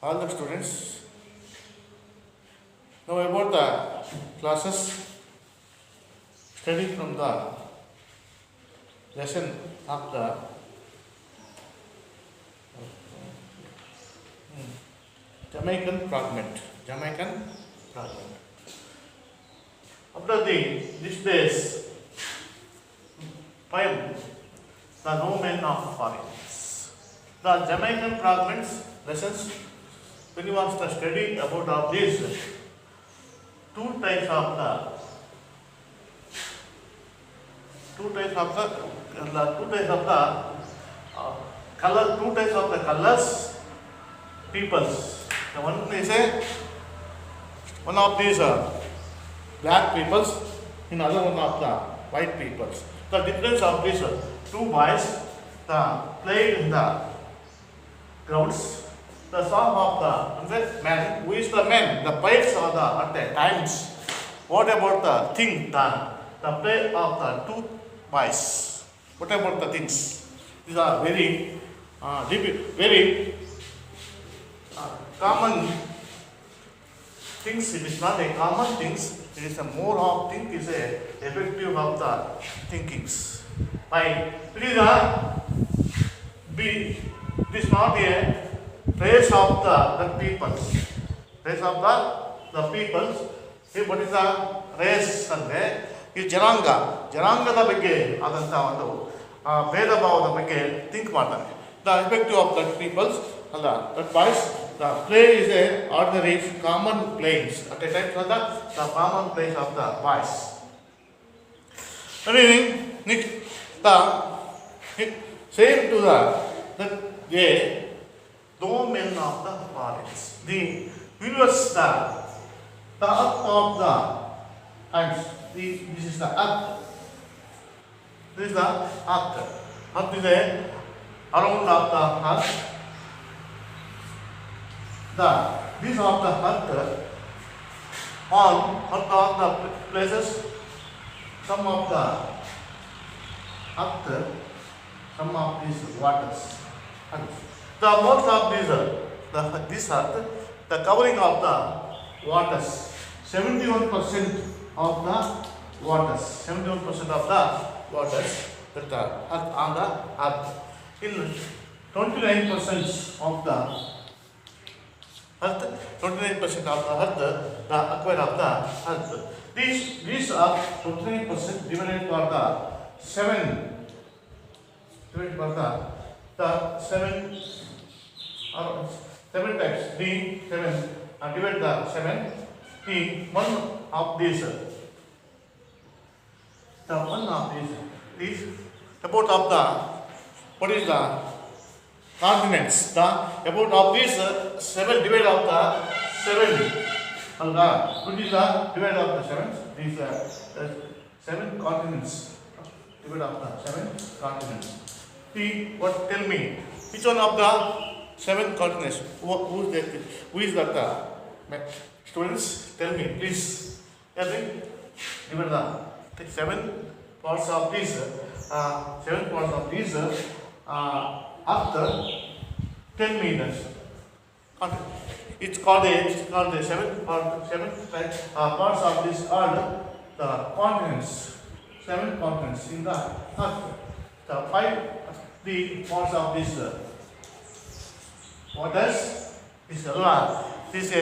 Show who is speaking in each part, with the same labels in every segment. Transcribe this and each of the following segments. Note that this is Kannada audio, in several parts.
Speaker 1: all the students. Now about the classes studying from the lesson of the Jamaican fragment. Jamaican fragment. After this days poem, the No Men of Foreigners. The Jamaican fragments lessons when you want to study about of these two types of the two types of the colors peoples. The one is one of these black peoples, another one of the white peoples. The difference of these two boys, the played in the grounds. The song of the man, who is the man, the poets are the at the times. What about the thing, the play of the two boys? What about the things? These are very, very common things. It is not a common things. It is a more of thing is a effective of the thinkings. By it is a be. It is not a race of the peoples. Race of the peoples. What is the race ಅಂದ್ರೆ ಈ ಜನಾಂಗದ ಬಗ್ಗೆ ಆದಂಥ ಒಂದು ಭೇದ ಭಾವದ ಬಗ್ಗೆ ಥಿಂಕ್ ಮಾಡ್ತಾನೆ. The effective of that peoples ಅಲ್ಲ that boys the play is a ordinary common playings at a time the common place of the boys. The same to the no men of the forests. The universe, the earth of the times. This is the earth. This is the earth. Earth is a around of the earth. These of the earth on the places. Some of the earth, some of these waters. The most of these this earth, the covering of the waters, 71% of the waters, 71% of the waters that are earth on the earth. In 29% of the earth, 29% of the earth, the aquaria of the earth. These are 29% divided by the 7. Divided by the 7 types. The 7 divide the 7. The one of these. The one of these about of the what is the continents? The about of these 7 divide of the 7. What is the divide of the 7? These 7 continents. Divide of the 7 continents. What tell me which one of the 7 continents? Who is that? Students, tell me please. Divide the 7 parts of these. 7 parts of these. After tell me that. It's called the 7 parts of this are the continents. 7 continents in the earth. The 5 parts of this waters is this is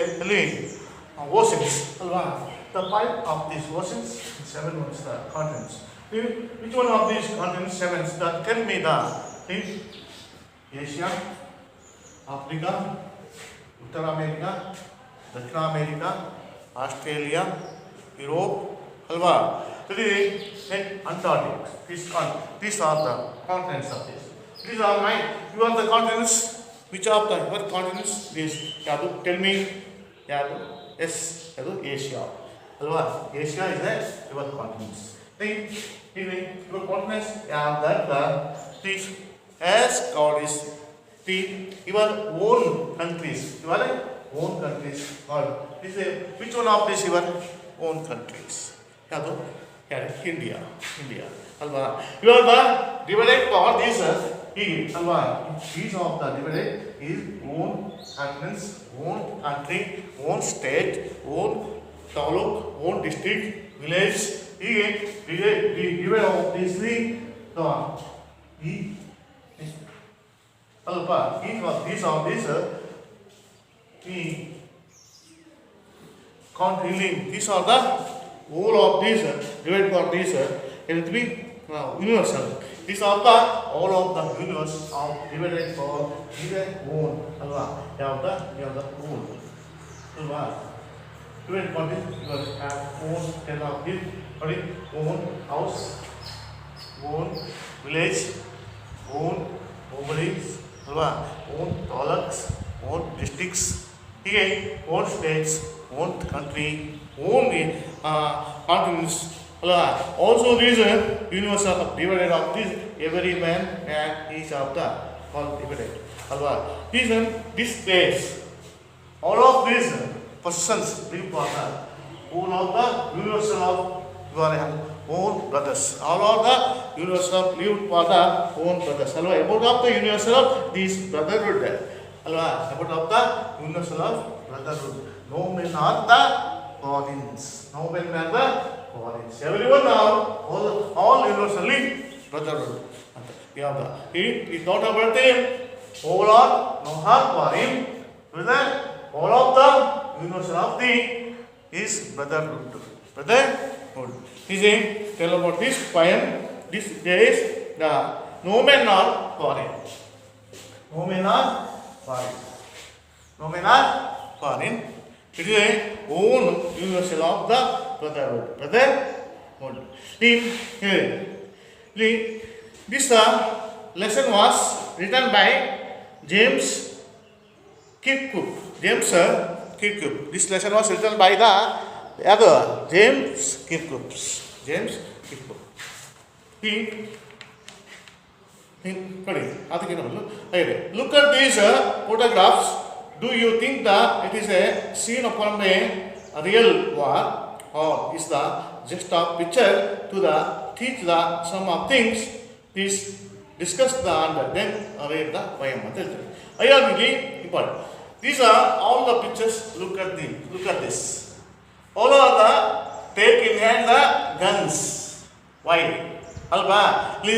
Speaker 1: oceans. The 5 of these oceans, 7 ones the continents. Which one of these continents 7? Tell me the Asia, Africa, Uttar America, Dakshina America, Australia, Europe, Antarctic. These are the continents of this. These are you are the continents. Which of the your continents? This tell me. Yes, Asia. Asia is your continents. Your continents these as God is your own countries. Your own countries. Which one of these your own countries? India. You are the divided for these ಹೀಗೆ ಅಲ್ವಾ. Is of the divided is own confidence, own country, own state, own taluk, own district, village. ಹೀಗೆ ಡಿವೈಡ್ ಆಫ್ ದೀಸ್ ತ್ರೀ ಈ ಅಲ್ಪ these are the whole of these divided by these it will be universal. These are the all of the universe of divided for either own alva yavda own alva divided by this you have own 10 of this own house, own village, own ovaries alva, own taluks, own districts, ಹೀಗೆ own states, own country, own continents ಅಲ್ವಾ. Also these universe of divided of this every man and each of the all divided ಅಲ್ವಾ. This states all of these persons live for the whole of the universal of your own brothers. All of the universal lived for the own brothers alva. About of the universal of these brotherhood alva. About of the universal of brotherhood. No men are the Corinthians. No men are the Corinthians. Everyone are all universally brotherhood. ಯಾವ್ದ ಈ not about them. All are no have for him. With that all of the universal of the is brotherhood. Brotherhood. He say tell about this poem. This there is the no men are foreign. No men are foreign. No men are foreign. It is a own universal of the brotherhood. Brotherhood. This lesson was written by James Kirkup. This lesson was written by the other James Kirkup. Look at these photographs. Do you think that it is a scene upon a real war, or is the just a picture to the teach the some of things? Please discuss the and then read the poem. I am really important. These are all the pictures. Look at this. All are the take in hand the guns. Why? Alba. It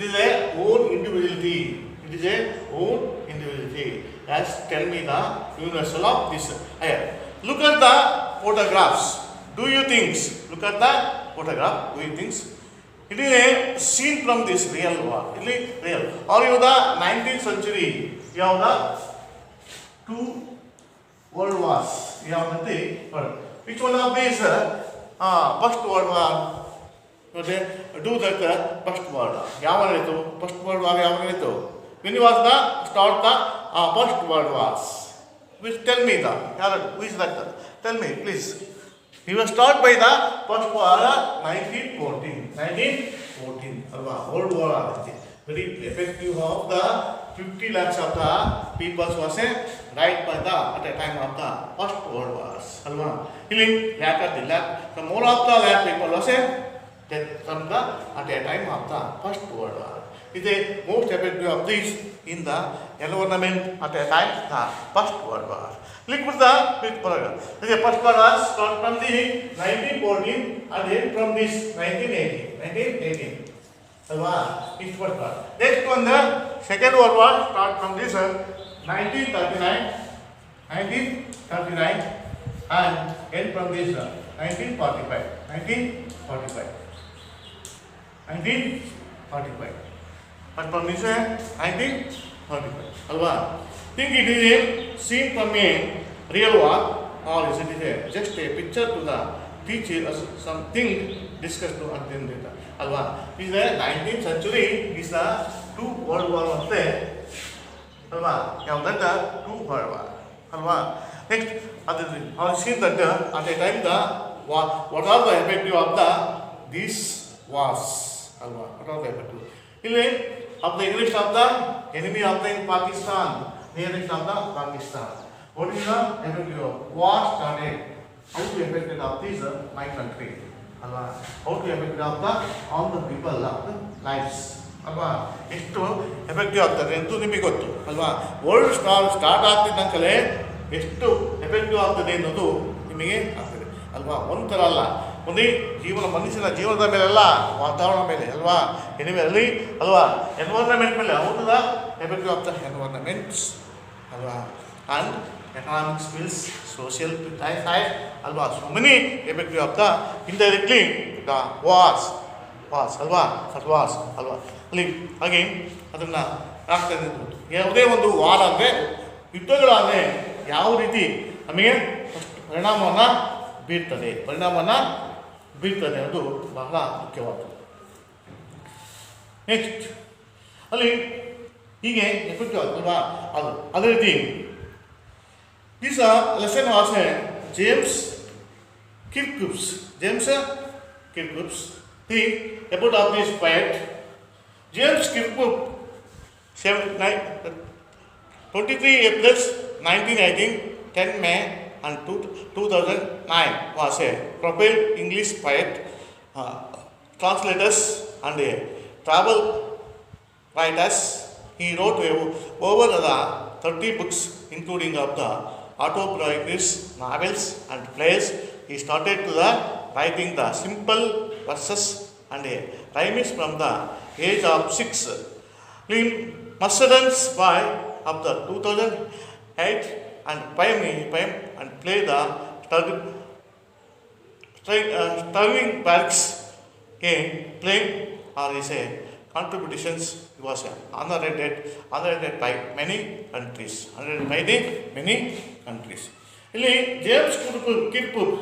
Speaker 1: is a own individuality. It is a own individuality. As tell me the universal of this. Look at the photographs. Do you think? Look at the photograph. Do you think? It is a scene from this real war. It is real. Or you the 19th century. You have the 2 world wars. You have the which one of these? First World War. Do that first World War. Yavanito first World War. Yavanito. When was the start the first World Wars? Which tell me the who is that? Tell me please. He was started by the first war 1914. 1914. World War. Very effective of the 50 lakhs of the people was right by the at the time of the first World Wars. Healing lack of the lack. The more of the lack people was dead from the at the time of the first World War. It is most effective of this in the environment at the time the first World War. Look at the big paragraph. The first World War start from the 1914 and end from this 1918. It's first part. Next one, the second World War start from this 1939 and end from this 1945. But from this 1945. Think it is a scene from a real war, or is it just a picture to the teacher us something discussed to attend later. Is the 19th century is the 2 World War of the Now that the 2 World War. Next, I see that at the time the what are the effective of the these wars? What are the effective? Of the English of the enemy of the Pakistan, nearest of the Pakistan. What is the effective of war started? How to affect of this my country? How to affect of the all the people of the lives? ಅಲ್ವಾ, ಎಷ್ಟು ಎಫೆಕ್ಟಿವ್ ಆಗ್ತದೆ ಅಂತೂ ನಿಮಗೆ ಗೊತ್ತು ಅಲ್ವಾ. ವರ್ಲ್ಡ್ ಸ್ಟಾರ್ಟ್ ಆಗ್ತಿದ್ದಂಕಲೇ ಎಷ್ಟು ಎಫೆಕ್ಟಿವ್ ಆಗ್ತದೆ ಅನ್ನೋದು ನಿಮಗೆ ಆಗ್ತದೆ ಅಲ್ವಾ. ಒಂಥರ ಅಲ್ಲ, ಒಂದೇ ಮನುಷ್ಯನ ಜೀವನದ ಮೇಲೆಲ್ಲ, ವಾತಾವರಣ ಮೇಲೆ ಅಲ್ವಾ, ಎನಿಮೇಲಿ ಅಲ್ವಾ, ಎನ್ವೈರನ್ಮೆಂಟ್ ಮೇಲೆ ಹೌದಲ್ಲ, ಎಫೆಕ್ಟಿವ್ ಆಫ್ ದ ಎನ್ವೈರನ್ಮೆಂಟ್ಸ್ ಅಲ್ವಾ. And economic skills, social side alwa, so many effective of the indirectly the wars alwa, that wars alwa. ಅಲ್ಲಿ ಹಾಗೆ ಅದನ್ನು ಆಗ್ತದೆ. ಯಾವುದೇ ಒಂದು ವಾರ ಅಂದರೆ, ಯುದ್ಧಗಳಾದರೆ ಯಾವ ರೀತಿ ನಮಗೆ ಪರಿಣಾಮವನ್ನು ಬೀರ್ತದೆ ಅದು ಬಹಳ ಮುಖ್ಯವಾದದ್ದು. ನೆಕ್ಸ್ಟ್ ಅಲ್ಲಿ ಹೀಗೆ ಎಫೆಕ್ಟಿವ್ ಆಗ್ತಲ್ವಾ ಅದು. ಅದೇ ರೀತಿ this lesson was James Kirkwood. The about of this poet James Kirkwood, 23 April 1918, 10 May and 2009 was a profiled English poet, translators and travel writers. He wrote over 30 books, including of the autobiographies, novels and plays. He started to the writing the simple verses and rhymes from the age of 6. Mercedes by of the 2008 and poem and play the Sterling Parks in play or is a contributions. He was honored by many countries. ಇಲ್ಲಿ James ಕಿರ್ಕ್ವುಡ್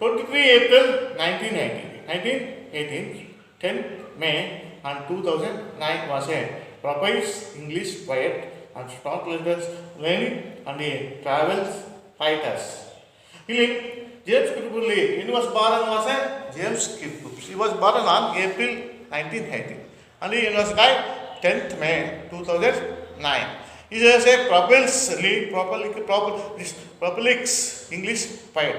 Speaker 1: 23 April 1918, 10 May and 2009 was a profiled English poet and translators, learning and travels writers. ಇಲ್ಲಿ James ಕಿರ್ಕ್ವುಡ್ when was born was James Kirkwood. He was born on April 1918 and he was died 10th May 2009. He is a prolific English poet.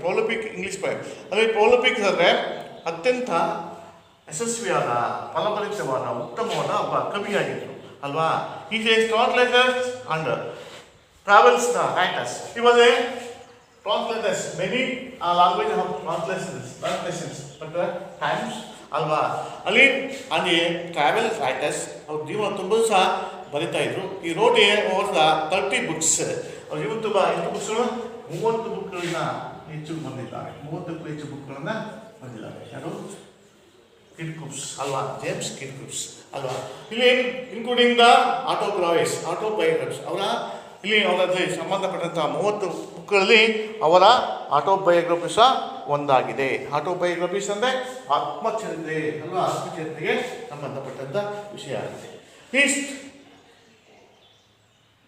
Speaker 1: prolific English poet. ಅಲ್ಲಿ prolific ಅಂದರೆ ಅತ್ಯಂತ ಯಶಸ್ವಿಯಾದ, ಫಲಭರಿತವಾದ, ಉತ್ತಮವಾದ ಒಬ್ಬ ಕವಿಯಾಗಿದ್ದರು ಅಲ್ವಾ. Is A translators and travels the writers. He was a translators, many language of translations but times ಅಲ್ವಾ. ಅಲ್ಲಿ ಅಲ್ಲಿ ಟ್ರಾವೆಲ್ ರೈಟರ್ಸ್ ಅವ್ರ ಜೀವನ ತುಂಬ ಸಹ ಬರಿತಾ ಇದ್ರು. ಈ ರೋಟ್ ಓವರ್ ದ 30 books. ಅವ್ರ ಜೀವನ ತುಂಬ ಎಷ್ಟು ಬುಕ್ಸ್ಗಳು, 30 ಬುಕ್ಗಳನ್ನ ಹೆಚ್ಚು ಬಂದಿದ್ದಾರೆ. 30ಕ್ಕೂ ಹೆಚ್ಚು ಬುಕ್ಗಳನ್ನು ಬಂದಿದ್ದಾರೆ. ಯಾರು? ಕಿರ್ಕ್ವುಡ್ ಅಲ್ವಾ, ಜೇಮ್ಸ್ ಕಿರ್ಕ್ವುಡ್ ಅಲ್ವಾ. ಇಲ್ಲಿ ಇನ್ಕ್ಲೂಡಿಂಗ್ ದ ಆಟೋಬಯೋಗ್ರಫೀಸ್ ಅವರ ಇಲ್ಲಿ ಅವರಲ್ಲಿ ಸಂಬಂಧಪಟ್ಟಂಥ 30 ಬುಕ್ಗಳಲ್ಲಿ ಅವರ ಆಟೋಬಯೋಗ್ರಫಿ ಸಹ ಒಂದಾಗಿದೆ. ಆಟೋಬಯೋಗ್ರಫೀಸ್ ಅಂದರೆ ಆತ್ಮಚರಿತ್ರೆ ಅಲ್ವಾ, ಆತ್ಮಚರಿತ್ರೆಗೆ ಸಂಬಂಧಪಟ್ಟಂಥ ವಿಷಯ ಆಗಿದೆ. ನೆಕ್ಸ್ಟ್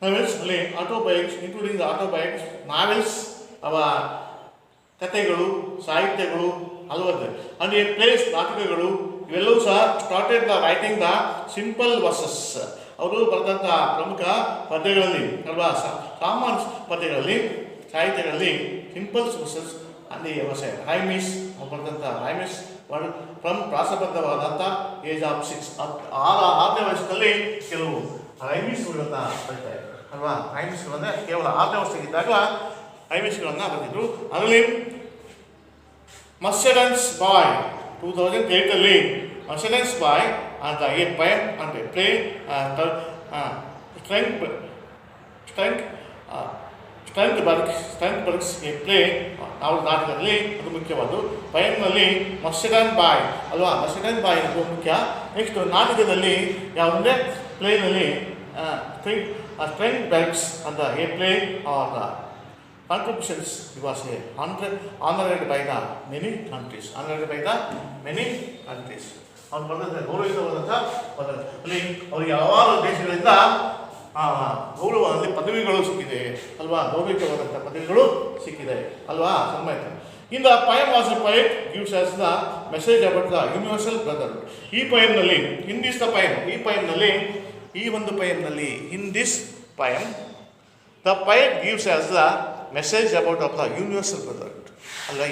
Speaker 1: ನಾವೆಲ್ಸ್ ಅಲ್ಲಿ autobiography including the autobiography novels, ಅವ ಕಥೆಗಳು, ಸಾಹಿತ್ಯಗಳು ಹಲವಾರು ಅಂಡ್ ಪ್ಲೇಸ್, ನಾಟಕಗಳು ಇವೆಲ್ಲವೂ ಸಹ started the writing the simple versus. ಅವರು ಬರೆದಂಥ ಪ್ರಮುಖ ಪದ್ಯಗಳಲ್ಲಿ ಅಲ್ವಾ, ಸಾಮಾನ್ಯ ಪದ್ಯಗಳಲ್ಲಿ, ಸಾಹಿತ್ಯಗಳಲ್ಲಿ ಸಿಂಪಲ್ಸ್ ವರ್ಸಸ್ ಅಲ್ಲಿ ಹೊಸ ರೈಮಿಸ್, ಬರೆದಂಥ ರೈಮಿಸ್ ಫ್ರಮ್ ಪ್ರಾಸಬದ್ಧವಾದಂಥ ಏಜ್ ಆಫ್ 6, 6ನೇ ವಯಸ್ಸಿನಲ್ಲಿ ಕೆಲವು ರೈಮಿಸ್ಗಳನ್ನು ಬರೀತಾ ಇದ್ದಾರೆ ಅಲ್ವಾ. ರೈಮಿಸ್ಗಳು ಅಂದರೆ ಕೇವಲ 6ನೇ ವರ್ಷಕ್ಕಿದ್ದಾಗ ರೈಮಿಸ್ಗಳನ್ನು ಬರೆದಿದ್ರು. ಅದರಲ್ಲಿ ಮರ್ಸೆಡೆಸ್ ಬಾಯ್ 2008 ಮರ್ಸೆಡೆಸ್ ಬಾಯ್ ಅಂತ ಎ ಪಯಮ್ ಅಂತ ಪ್ಲೇ ಸ್ಟ್ರೆಂತ್ ಬರ್ಗ್ಸ್ ಎ ಪ್ಲೇ ಅವ್ರ ನಾಟಕದಲ್ಲಿ ಅದು ಮುಖ್ಯವಾದ್ದು. ಪಯಮ್ನಲ್ಲಿ ಮರ್ಸೆಡನ್ ಬಾಯ್ ಅಲ್ವಾ, ಮರ್ಸೆಡನ್ ಬಾಯ್ ಅದು ಮುಖ್ಯ. ನೆಕ್ಸ್ಟ್ ನಾಟಕದಲ್ಲಿ ಯಾವುದಂದರೆ ಪ್ಲೇನಲ್ಲಿ ಸ್ಟ್ರೆಂತ್ ಬರ್ಗ್ಸ್ ಅಂತ a play are contributions. He was honored by the many countries. ಅವ್ರು ಬರೆದ ಗೌರವಿತವಾದಂಥ ಅಲ್ಲಿ ಅವರಿಗೆ ಹಲವಾರು ದೇಶಗಳಿಂದ ಗೌರವ ಅಲ್ಲಿ ಪದವಿಗಳು ಸಿಕ್ಕಿದೆ ಅಲ್ವಾ, ಗೌರವಿತವಾದಂಥ ಪದವಿಗಳು ಸಿಕ್ಕಿದೆ ಅಲ್ವಾ, ಸನ್ಮಾನಿತ. In the poem was a poet gives us the message about the universal brotherhood. ಈ ಪಯಮ್ನಲ್ಲಿ ಇನ್ ದಿಸ್ ದ ಪಯಮ್, ಈ ಒಂದು ಪಯಮ್ನಲ್ಲಿ in this poem the poet gives us the message about of the universal brotherhood. ಅಲ್ವಾ.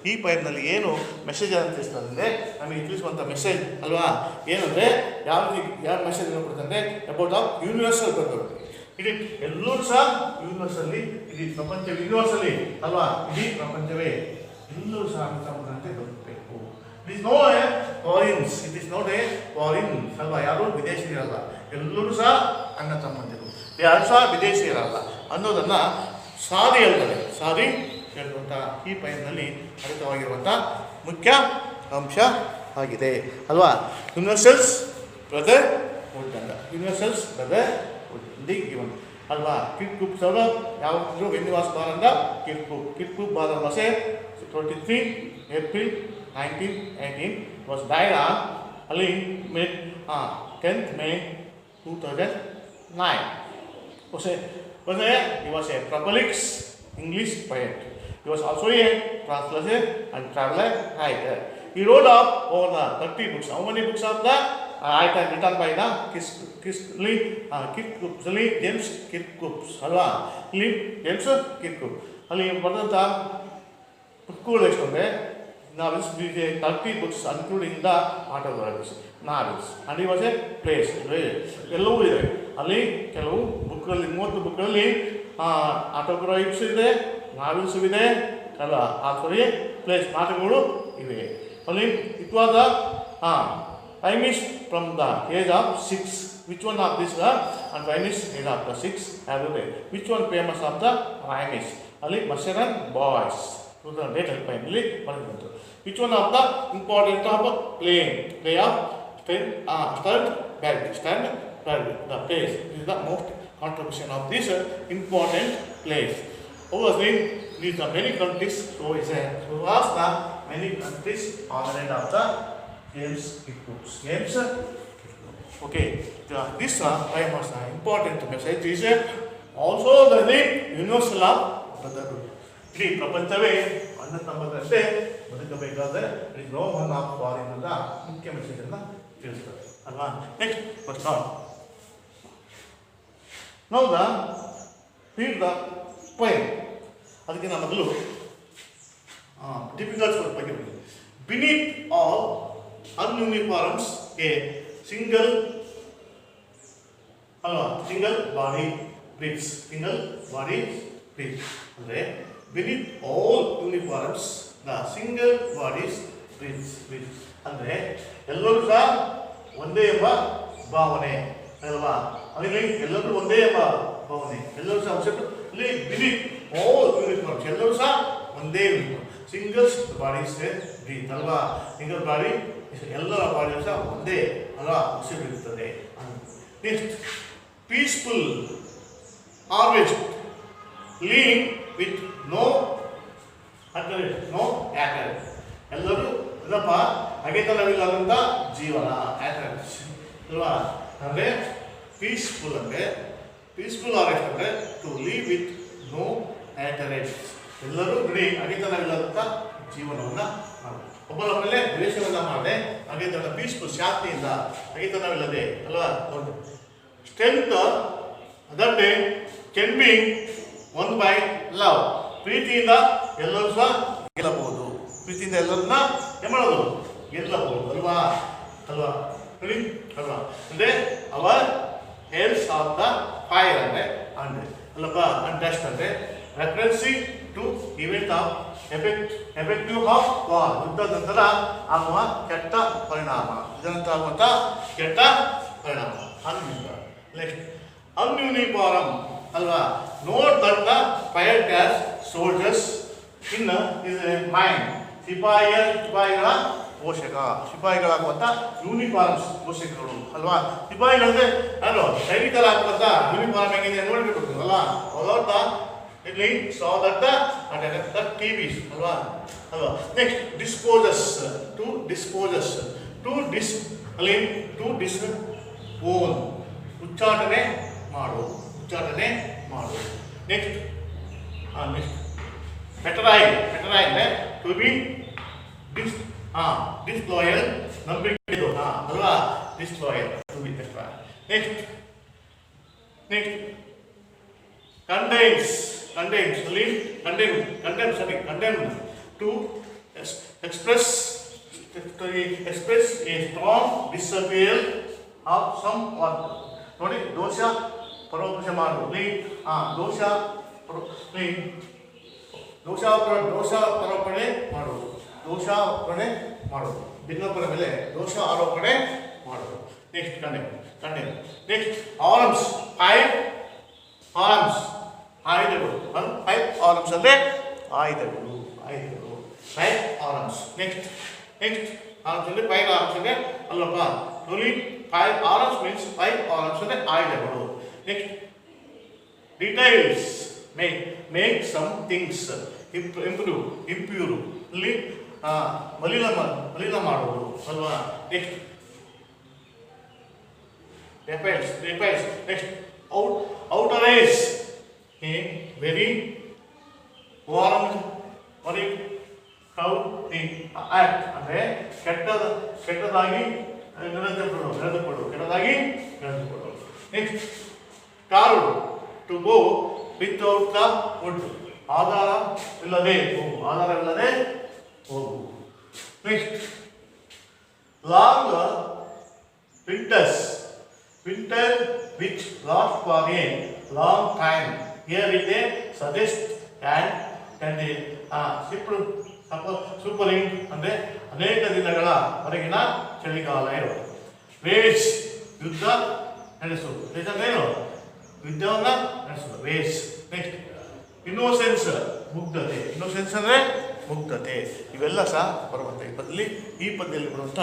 Speaker 1: ಈ ಪೈರ್ನಲ್ಲಿ ಏನು ಮೆಸೇಜ್ ಅಂತ ತಿಳಿಸ್ತದೆ ಅಂದರೆ ನಮಗೆ ತಿಳಿಸುವಂಥ ಮೆಸೇಜ್ ಅಲ್ವಾ ಏನಂದರೆ ಯಾವ ಮೆಸೇಜ್ ಕೊಡ್ತಂದರೆ ಅಬೌಟ್ ಆಫ್ ಯೂನಿವರ್ಸಲ್ ಪರ್ಪಸ್. ಇಡೀ ಎಲ್ಲರೂ ಸಹ ಯೂನಿವರ್ಸಲ್ಲಿ, ಇಡೀ ಪ್ರಪಂಚ ಯೂನಿವರ್ಸಲ್ಲಿ ಅಲ್ವಾ, ಇಡೀ ಪ್ರಪಂಚವೇ ಎಲ್ಲರೂ ಸಹ ಅರ್ಥವಂತೆ ಬದುಕಬೇಕು. It is no a foreigns, it is not a foreigns ಅಲ್ವಾ, ಯಾರು ವಿದೇಶಿಯರಲ್ಲ, ಎಲ್ಲರೂ ಸಹ ಅಣ್ಣ ತಮ್ಮಂದಿರು, ಯಾರು ಸಹ ವಿದೇಶಿಯರಲ್ಲ ಅನ್ನೋದನ್ನು ಸಾರಿ ಹೇಳುವಂಥ ಈ ಪೈನಲ್ಲಿ ಅಡಕವಾಗಿರುವಂಥ ಮುಖ್ಯ ಅಂಶ ಆಗಿದೆ ಅಲ್ವಾ. ಯೂನಿವರ್ಸಲ್ಸ್ ಬ್ರದರ್ ವುಡ್ ಅಂತ, ಯೂನಿವರ್ಸಲ್ಸ್ ಬ್ರದರ್ ವುಡ್ ಗಿವನ್ ಅಲ್ವಾ. ಕಿರ್ಕುಪ್ ಸರ್ ಯಾವುದು ವೆನ್ನಿವಾಸ್ ಬಾರಂದ ಕಿರ್ಕುಪ್ ಬಾರ ಮಸೆ 23 April 1918 was died on Ali 10th May 2009. He was a prolific English poet. He was also a translator and traveler writer. He wrote up over the 30 books. How many books are there? Items written by the James Kirkup ಅಲ್ವಾ. ಇಲ್ಲಿ ಜೇಮ್ಸ್ ಕಿರ್ಕುಪ್ ಅಲ್ಲಿ ಬರೆದಂಥ ಬುಕ್ಗಳು ಎಷ್ಟು ಅಂದರೆ novels, 30 books including the autobiographies, novels, and he was a place ಎಲ್ಲವೂ ಇದೆ ಅಲ್ಲಿ. ಕೆಲವು ಬುಕ್ಗಳಲ್ಲಿ 30 ಬುಕ್ಗಳಲ್ಲಿ ಆಟೋಗ್ರಾಫಿಕ್ಸ್ ಇದೆ, ನಾವೆಲ್ಸ್ ಇದೆ ಅಲ್ಲ, ಸಾರಿ ಪ್ಲೇಸ್ ನಾಟಕಗಳು ಇವೆ ಅಲ್ಲಿ. It was the rhymes from the age of 6. Which one of this and rhymes age of the 6 ಆಗಿದೆ. Which one famous of the rhymes ಅಲ್ಲಿ ಮಸೆರನ್ ಬಾಯ್ಸ್ ಡೇಟ್ ಹೆಲ್ಪ್ಲೈನಲ್ಲಿ ಬರೆದಿತ್ತು. Which one of the important of play of ಸ್ಟರ್ಡ್ the place is the most contribution of this important place. Obviously, these are many countries, so was the many countries on the end of the James Kirkup. Okay, this I must important message is also the universal of brotherhood. ಇಡೀ ಪ್ರಪಂಚವೇ ಅಣ್ಣ ತಮ್ಮದಂತೆ ಬದುಕಬೇಕಾದ್ರೆ it no one of foreign ಅಂತ ಮುಖ್ಯ ಮೆಸೇಜನ್ನು ತಿಳಿಸ್ತಾರೆ ಅಲ್ವಾ. ನೆಕ್ಸ್ಟ್ ಫಸ್ಟ್ ಆಲ್ ನಾವು ರೀಡ್ ದ ಪೈನ್. ಅದಕ್ಕೆ ನಾನು ಮೊದಲು ಡಿಫಿಕಲ್ಟ್ಸ್ ಬಗ್ಗೆ beneath all uniforms a single body breathes. ಅಂದರೆ beneath all uniforms the single bodies breathes ಅಂದರೆ ಎಲ್ಲರೂ ಸಹ ಒಂದೇ ಎಂಬ ಭಾವನೆ ಅಲ್ವಾ. ಅಲ್ಲಿ ಎಲ್ಲರೂ ಒಂದೇ ಎಂಬ ಭಾವನೆ, ಎಲ್ಲರೂ ಸಹ ಇಲ್ಲಿ ಬಿನೀತ್ ಆಲ್ ಯೂನಿಫಾರ್ಮ್ಸ್, ಎಲ್ಲರೂ ಸಹ ಒಂದೇ ಯೂನಿಫಾರ್ಮ್. ಸಿಂಗಲ್ಸ್ ಬಾಡೀಸ್ ಬ್ರೀತ್ ಅಲ್ವಾ. ಸಿಂಗಲ್ ಬಾಡಿ ಎಲ್ಲರ ಬಾಡಿ ಸಹ ಒಂದೇ ಅಲ್ವಾ ಉಸಿರಿರುತ್ತದೆ. Next peaceful harvest live with no hatred. ಎಲ್ಲರೂ ಏನಪ್ಪ ಅಗೆತನವಿಲ್ಲದಂಥ ಜೀವನ ಅಲ್ವಾ. ಅಂದರೆ ಪೀಸ್ಫುಲ್ ಹಾರ್ವೆಸ್ಟ್ ಅಂದರೆ to live with no hatred. ಎಲ್ಲರೂ ಬಿಡಿ ಅಗೆತನವಿಲ್ಲದಂಥ ಜೀವನವನ್ನು ಒಬ್ಬರ ಮೇಲೆ ದ್ವೇಷವನ್ನು ಮಾಡದೆ ಅಗೆತನ ಪೀಸ್ಫುಲ್ ಶಾಂತಿಯಿಂದ ಅಗೆತನವಿಲ್ಲದೆ ಅಲ್ವಾ. Strength that can be one by love. ಪ್ರೀತಿಯಿಂದ ಎಲ್ಲರೂ ಸಹ ಗೆಲ್ಲಬಹುದು, ಪ್ರೀತಿಯಿಂದ ಎಲ್ಲರನ್ನ ಮಾಡೋದು ಗೆಲ್ಲಬಹುದು ಅಲ್ವಾ. ಅಂದರೆ our hails of the fire ಅಂದರೆ ಅಲ್ಲಪ್ಪ ಅಂಡ್ ಡಸ್ಟ್ ಅಂದರೆ referencing to event of effective of war. ಯುದ್ಧದ ನಂತರ ಆಗುವ ಕೆಟ್ಟ ಪರಿಣಾಮ, ಇದರಂತ ಆಗುವಂಥ ಕೆಟ್ಟ ಪರಿಣಾಮ ನೆಕ್ಸ್ಟ್ ಅನ್ಯೂನಿಫಾರ್ಮ್ ಅಲ್ವಾ. Note that the fire cause soldiers in is mind. ಸಿಪಾಯಿಗಳ ಸಿಪಾಯಿಗಳಾಗುವಂಥ ಯೂನಿಫಾರ್ಮ್ಸ್ ಪೋಷಕಗಳು ಅಲ್ವಾ. ಸಿಪಾಯಿಗಳಂದ್ರೆ ನಾನು ಸೈನಿಕರಾಗುವಂಥ ಯೂನಿಫಾರ್ಮ್ ಹೆಂಗಿದೆ ನೋಡಬೇಕು ಅಲ್ವಾ. ಅವತ್ತ ಇಲ್ಲಿ ಸಾ ದಟ್ ದ ಟಿವಿಸ್ ಅಲ್ವಾ. ನೆಕ್ಸ್ಟ್ ಓನ್ ಉಚ್ಚಾಟನೆ ಮಾಡು. ನೆಕ್ಸ್ಟ್ ಹೆಟರಾಯ್ ಅಂದರೆ ಟು ಬಿ ಡಿಸ್ಲಾಯಲ್, ನಂಬಿಕೆ ಅಲ್ವಾ. ಡಿಸ್ಲಾಯಲ್ ಟು ಬಿ ಹೆಟರಾಯ್. Next condemns to express a strong disappeal of some work. ನೋಡಿ ದೋಷ ಪರೋಕ್ಷ ಮಾಡುವುದು ದೋಷ ದೋಷಾರೋಪಣೆ ಮಾಡುವುದು ಇನ್ನೊಬ್ಬರ ಮೇಲೆ ದೋಷ ಆರೋಪಣೆ ಮಾಡುವುದು. ನೆಕ್ಸ್ಟ್ ಕಂಟಿನ್ಯೂ ನೆಕ್ಸ್ಟ್ ಆರ್ಮ್ಸ್ ಆಯುಧಗಳು ಆರ್ಮ್ಸ್ ಅಂದರೆ ಆಯುಧಗಳು 5 ಆರ್ಮ್ಸ್. ನೆಕ್ಸ್ಟ್ ಆರ್ಮ್ಸ್ ಅಂದರೆ 5 ಆರ್ಮ್ಸ್ ಅಂದರೆ ಅಲ್ಲಪ್ಪ ಓನ್ಲಿ 5 ಆರ್ಮ್ಸ್ ಮೀನ್ಸ್ 5 ಆರ್ಮ್ಸ್ ಅಂದರೆ ಆಯುಧಗಳು. Next details make some things impure ಇಲ್ಲಿ ಮಲಿನ ಮಾಡುವುದು ಅಲ್ವಾ. ನೆಕ್ಸ್ಟ್ ರಿಪೈಲ್ಸ್ ನೆಕ್ಸ್ಟ್ ಔಟರೈಸ್ a very warmed how the act ಅಂದರೆ ಕೆಟ್ಟದಾಗಿ ನಡೆದುಕೊಳ್ಳು. Next card to go without the wood ಆಧಾರವಿಲ್ಲದೆ ಹೋಗು. Next long winter which lasts for a long time. Here it is suggest and can be ಸೂಪರಿಂಗ್ ಅಂದರೆ ಅನೇಕ ದಿನಗಳ ಹೊರಗಿನ ಚಳಿಗಾಲ ಇರೋದು. ವೇಸ್ ಯುದ್ಧ ನಡೆಸುವುದು. ಏನು ಯುದ್ಧವನ್ನು ನಡೆಸುವುದು ವೇಸ್. ನೆಕ್ಸ್ಟ್ ಇನ್ನೋಸೆನ್ಸ್ ಮುಗ್ಧತೆ. ಇನ್ನೋಸೆನ್ಸ್ ಅಂದರೆ ಮುಗ್ಧತೆ. ಇವೆಲ್ಲ ಸಹ ಬರುವಂಥ ಈ ಪದ್ಯದಲ್ಲಿ ಬರುವಂಥ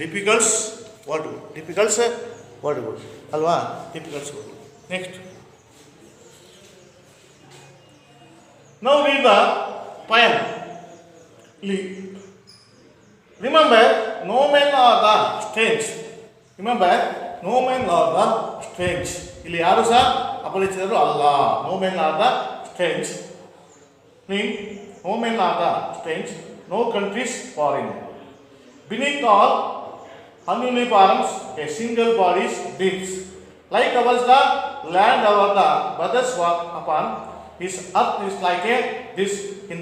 Speaker 1: ಡಿಫಿಕಲ್ಟ್ಸ್ ವರ್ಡ್ಗಳು ಅಲ್ವಾ. ಡಿಫಿಕಲ್ಟ್ಸ್ ವರ್ಡ್. ನೆಕ್ಸ್ಟ್ ನಾವು read the poem. Remember, no men are the strange. ಇಲ್ಲಿ ಯಾರು ಸಹ ಅಪರಿಚಿತರು ಅಲ್ಲ. No men are the strange. No men are the strange. No countries foreign. Beneath all uniforms, a single body breathes. Like ours, the land our the brothers walk upon. His earth is like this in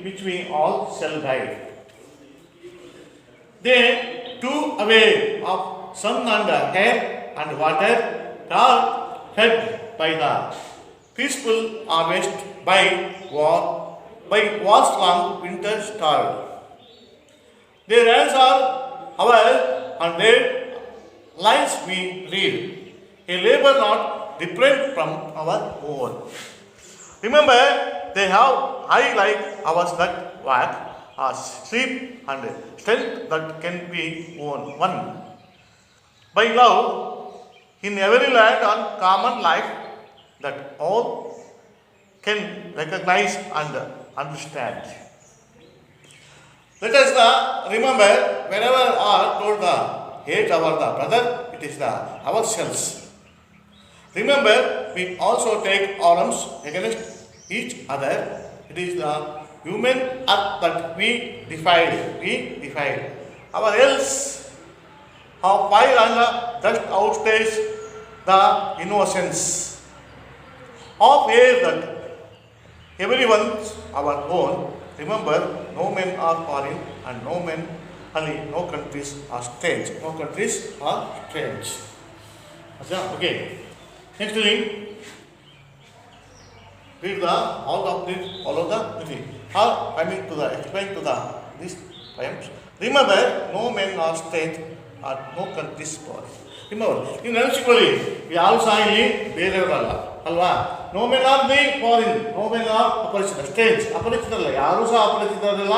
Speaker 1: which we all shall die. They too away of sun and air and water, are fed by the peaceful harvest by war's long winter starve. Their hands are ours and their lines we read. A labor not different from our own. Remember, they have eye like ours that walk, sleep and strength that can be won. By love, in every land and common life that all can recognize and understand. Let us remember, whenever are told the hate our the brother, it is the ourselves. Remember, we also take arms against each other. It is the human earth that we defiled. Our else how fire and dust outstage the innocence of air that everyone's our own. Remember, no men are foreign and no countries are strange. Okay. Next thing, read all of this, follow the thing. How coming to explain to these poems. Remember, no men are strange or no countries foreign. Remember, ನೀವು ನೆನೆಸಿಕೊಳ್ಳಿ, ಯಾರು ಸಹ ಇಲ್ಲಿ ಬೇರೆಯವರಲ್ಲ ಅಲ್ವಾ. No men are the foreign, no men are ಅಪರಿಚಿತ. ಸ್ಟೇಜ್ ಅಪರಿಚಿತರಲ್ಲ, ಯಾರು ಸಹ ಅಪರಿಚಿತರಲ್ಲ,